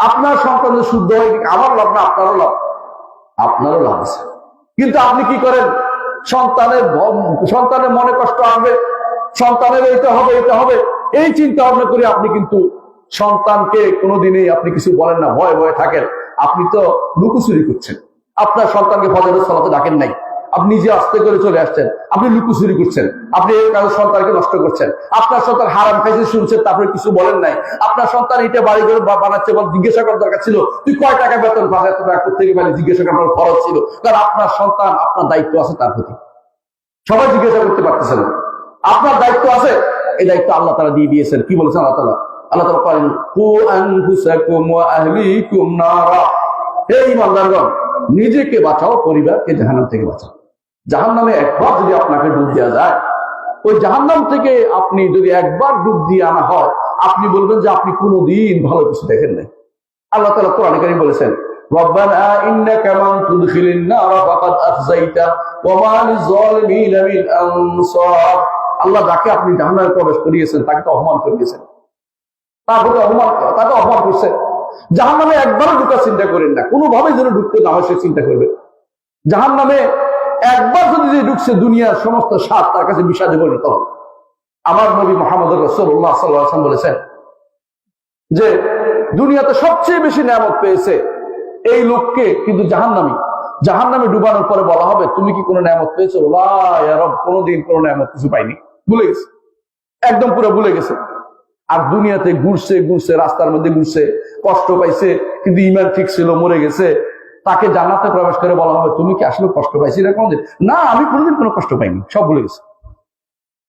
Speaker 1: আপনার সন্তান শুদ্ধ হয়, আমার লাভ না, আপনারও লাভ, আপনারও লাভ আছে। কিন্তু আপনি কি করেন? সন্তানের মনে কষ্ট আসবে, সন্তানের এইটা হবে, এটা হবে, এই চিন্তা ভাবনা করে আপনি কিন্তু সন্তানকে কোনোদিনই আপনি কিছু বলেন না, ভয়ে ভয়ে থাকেন। আপনি তো লুকোচুরি করছেন। আপনার সন্তানকে ফজরের সালাতে ডাকেন নাই, আপনি নিজে আস্তে করে চলে আসছেন, আপনি লুকোচুরি করছেন, আপনি এই কারণে সন্তানকে নষ্ট করছেন। আপনার সন্তান হারাম খাইছে শুনছেন, তারপরে কিছু বলেন নাই। আপনার সন্তান এটা বাড়ি করে বানাচ্ছে, জিজ্ঞাসা করার দরকার ছিল, তুই কয় টাকা বেতন পাস, এত টাকা থেকে পারি, জিজ্ঞাসা করার খরচ ছিল। কারণ আপনার সন্তান, আপনার দায়িত্ব আছে তার প্রতি। সবাই জিজ্ঞাসা করতে পারতেছেন, আপনার দায়িত্ব আছে, এই দায়িত্ব আল্লাহ তাআলা দিয়ে দিয়েছেন। কি বলেছেন আল্লাহ তাআলা? আল্লাহ তাআলা বলেন, কু আনফুসাকুম ওয়া আহলিকুম নারা। হে ঈমানদারগণ, নিজেকে বাঁচাও, পরিবারকে জাহান্নাম থেকে বাঁচাও। জাহান্নামে একবার যদি আপনাকে ডুব দেওয়া যায়, ওই জাহান্নাম থেকে আপনি যদি একবার ডুব দিয়ে আনা হয়, আপনি বলবেন যে আপনি কোনোদিন ভালো কিছু দেখেন নাই। আল্লাহ তাআলা কোরআনে কারীমে বলেছেন, রব্বানা ইন্নাকা মান তুদখিলিন নারা ফাকাদ আখযাইতা ওয়া মা লিয-যালিমিনা মিন আনসার। আল্লাহ যাকে আপনি জাহান্নামে প্রবেশ করিয়েছেন তাকে তো অপমান করিয়েছেন, তাকে অপমান করছেন। জাহান্নামে একবারও ঢুকার চিন্তা করেন না, কোনোভাবে যেন ঢুকতে না হয় সে চিন্তা করবে। জাহান্নামে একবার যদি ঢুকছে, দুনিয়ার সমস্ত স্বাদ তার কাছে বিষাদে পরিণত হবে। আমার নবী মুহাম্মদ রাসূলুল্লাহ সাল্লাল্লাহু আলাইহি ওয়াসাল্লাম বলেছেন যে দুনিয়াতে সবচেয়ে বেশি নিয়ামত পেয়েছে এই লোককে, কিন্তু জাহান্নামে ডুবানোর পরে বলা হবে, তুমি কি কোনো নিয়ামত পেয়েছো? লা ইয়া রব, কোনোদিন কোনো নিয়ামত কিছু পাইনি, ভুলে গেছে, একদম পুরো ভুলে গেছে। আর দুনিয়াতে ঘুরছে, রাস্তার মধ্যে ঘুরছে, কষ্ট পাইছে, কিন্তু ঈমান ঠিক ছিল, মরে গেছে। তাকে জান্নাতে প্রবেশ করে বলা হবে, তুমি কি আসলে কষ্ট পাইছি না কোনদিন? না, আমি কোনোদিন কোনো কষ্ট পাইনি, সব ভুলে গেছে,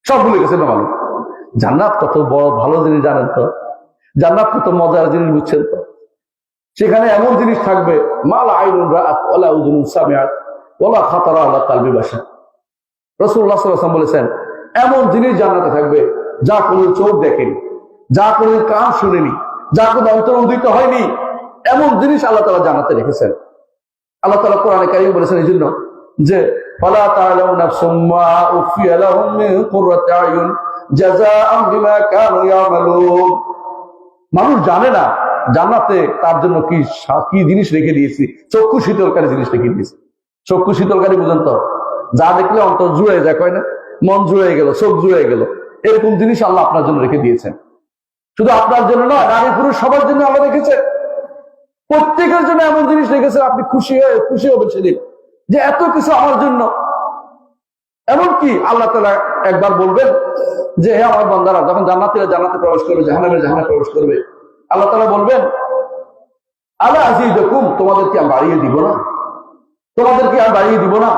Speaker 1: সব ভুলে গেছে। না মানুষ, জান্নাত কত বড় ভালো জিনিস জানেন তো? জান্নাত কত মজার জিনিস বুঝছেন তো? সেখানে এমন জিনিস থাকবে, মাল আইনুন রাআত ওয়ালা উযুনুন সামিআত ওয়ালা খাতারা আলা কলবি বাশার। রাসূলুল্লাহ সাল্লাল্লাহু আলাইহি ওয়াসাল্লাম বলেছেন, এমন জিনিস জান্নাতে থাকবে যা কোনো চোখ দেখেনি, যা কোনো কান শুনেনি, যা কোনো অন্তর উদিত হয়নি, এমন জিনিস আল্লাহ তাআলা জান্নাতে রেখেছেন। আল্লাহ তাআলা কোরআনে কারীমে বলেছেন এই জন্য যে, ফালা তা'লামু নাফসুম মা উখফিয়া লাহুম মিন কুররাতি আয়ুন জাযাআন বিমা কানু ইয়ামালুন। মানুষ জানে না জান্নাতে তার জন্য কি জিনিস রেখে দিয়েছি। চক্ষু শীতলকারী জিনিস রেখে দিয়েছি। চক্ষু শীতলকারী বুঝেন তো? যা দেখলে অন্তর জুড়ে যায়, কয় না, মন জুড়ে গেল, চোখ জুড়ে গেল, এরকম জিনিস আল্লাহ আপনার জন্য রেখে দিয়েছেন। শুধু আপনার জন্য নয়, নারী পুরুষ সবার জন্য আল্লাহ রেখেছে। প্রত্যেকের জন্য এমন জিনিস রেখেছে, আপনি খুশি হবেন সেদিন যে এত কিছু আমার জন্য। এমনকি আল্লাহ তাআলা একবার বলবেন যে, হে আমার বান্দারা, যখন জান্নাতীরা জান্নাতে প্রবেশ করবে, জাহান্নামীরা জাহান্নামে প্রবেশ করবে, আল্লাহ তাআলা বলবেন, আলা আযীদুকুম, তোমাদেরকে আমি বাড়িয়ে দিব না, তোমাদেরকে আমি বাড়িয়ে দিব না।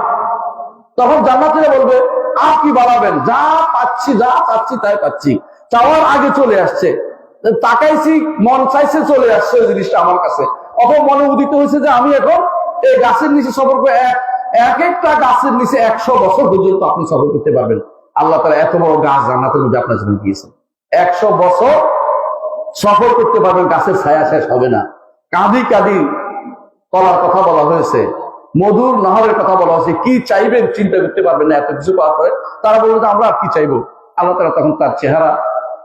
Speaker 1: তখন জান্নাতীরা বলবে, আর কি বাড়াবেন, যা পাচ্ছি তাই পাচ্ছি, চাওয়ার আগে চলে আসছে, তাকাইছি, মন চাইছে, চলে আসছে ওই জিনিসটা আমার কাছে। অথবা মনে উদিত হয়েছে যে আমি এখন এই গাছের নিচে সফর করে, এক একটা গাছের নিচে 100 বছর পর্যন্ত আপনি সফর করতে পারবেন। আল্লাহ তাআলা এত বড় গাছ জান্নাতের মধ্যে আপনার জন্য দিয়েছেন, 100 বছর সফর করতে পারবেন, গাছের ছায়া শেষ হবে না। কাঁদি কলার কথা বলা হয়েছে, মধুর নহরের কথা বলা হয়েছে, কি চাইবেন চিন্তা করতে পারবেন না। এত কিছু পাওয়ার পরে তারা বলবে যে আমরা আর কি চাইবো। আল্লাহ তাআলা তখন তার চেহারা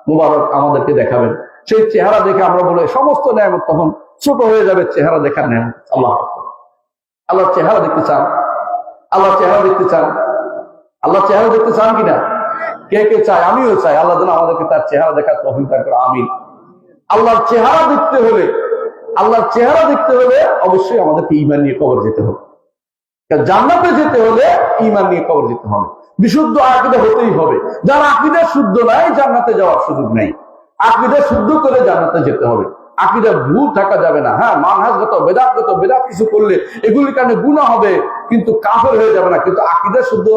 Speaker 1: মুবারক আমাদেরকে দেখাবেন। সেই চেহারা দেখে আমরা বলে সমস্ত নিয়ামত তখন ছোট হয়ে যাবে, চেহারা দেখার নিয়ামত। আল্লাহর চেহারা দেখতে চান? আল্লাহর চেহারা দেখতে চান? আল্লাহর চেহারা দেখতে চান কিনা? কে কে চায়? আমিও চাই। আল্লাহ যেন আমাদেরকে তার চেহারা দেখার তৌফিক দান করে, আমিন। আল্লাহর চেহারা দেখতে হলে আল্লাহর চেহারা দেখতে হলে অবশ্যই আমাদেরকে ঈমান নিয়ে কবর যেতে হবে। জান্নাতে যেতে হলে ঈমান নিয়ে কবর যেতে হবে, বিশুদ্ধ আকীদা হতেই হবে। যার আকীদা শুদ্ধ নাই জান্নাতে যাওয়ার সুযোগ নাই। আকীদা শুদ্ধ করে জান্নাতে যেতে হবে। আকীদা ভুল থাকা যাবে না। হ্যাঁ, মানহাজগত বেদাত কিছু করলে এগুলির কারণে গুনাহ হবে, কিন্তু কাফের হয়ে যাবে না। কিন্তু আকীদা শুদ্ধ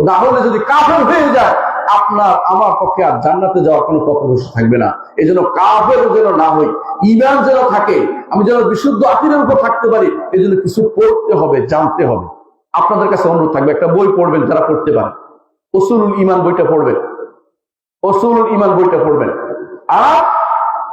Speaker 1: না হলে যদি কাফের হয়ে যায়, আপনার আমার পক্ষে আর জান্নাতে যাওয়ার কোনো পথ থাকবে না। এই জন্য কাফের যেন না হই, ঈমান যেন থাকে, আমি যেন বিশুদ্ধ আকীদার উপর থাকতে পারি, এই জন্য কিছু পড়তে হবে, জানতে হবে। আপনাদের কাছে অনুরোধ থাকবে, একটা বই পড়বেন যারা পড়তে পারেন, উসুলুল ঈমান বইটা পড়বেন, উসুলুল ঈমান বইটা পড়বেন। আর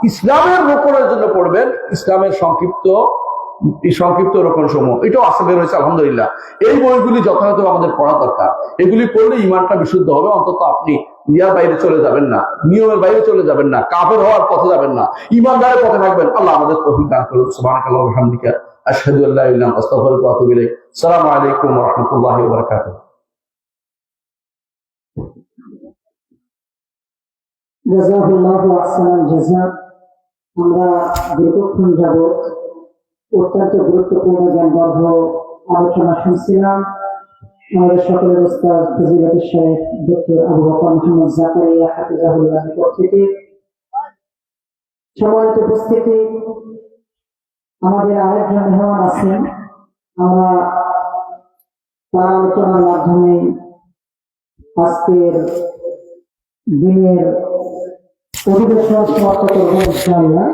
Speaker 1: ইসলামের রোকনের জন্য পড়বেন ইসলামের সংক্ষিপ্ত রোকন সমূহ, এটাও আসলে রয়েছে আলহামদুলিল্লাহ। এই বইগুলি যথাযথ আমাদের পড়া দরকার। এগুলি পড়লে ঈমানটা বিশুদ্ধ হবে। অন্তত আপনি ইয়ার বাইরে চলে যাবেন না, নিয়মের বাইরে চলে যাবেন না, কাফের হওয়ার পথে যাবেন না, ঈমানদারের পথে থাকবেন। আল্লাহ আমাদের তৌফিক দান করুন। সুবহানাকাল্লাহি ওয়া বিহামদিকা আশহাদু আল্লা ইলাহা ইল্লা আনতা আস্তাগফিরুকা ওয়া আতুবু ইলাইক। আসসালামু আলাইকুম ওয়া রাহমাতুল্লাহি ওয়া বারাকাতুহু।
Speaker 2: জাযাকাল্লাহু আহসানাল জাযা। আমরা দীর্ঘক্ষণ যাবৎ অত্যন্ত গুরুত্বপূর্ণ জ্ঞানবর্ধ আলোচনা শুনছিলাম। আমাদের সকলের উস্তাদ ফজিলাতুল শাইখ ডক্টর আবু বকর মুহাম্মদ জাকারিয়া হাফিজাহুল্লাহ নিকট থেকে। সম্মানিত উপস্থিতি, আমাদের আরেকজন মেহমান আছেন। আমরা তার আলোচনার মাধ্যমে আজকের দিনের অধিবেশন সমাপ্ত করব ইনশাআল্লাহ।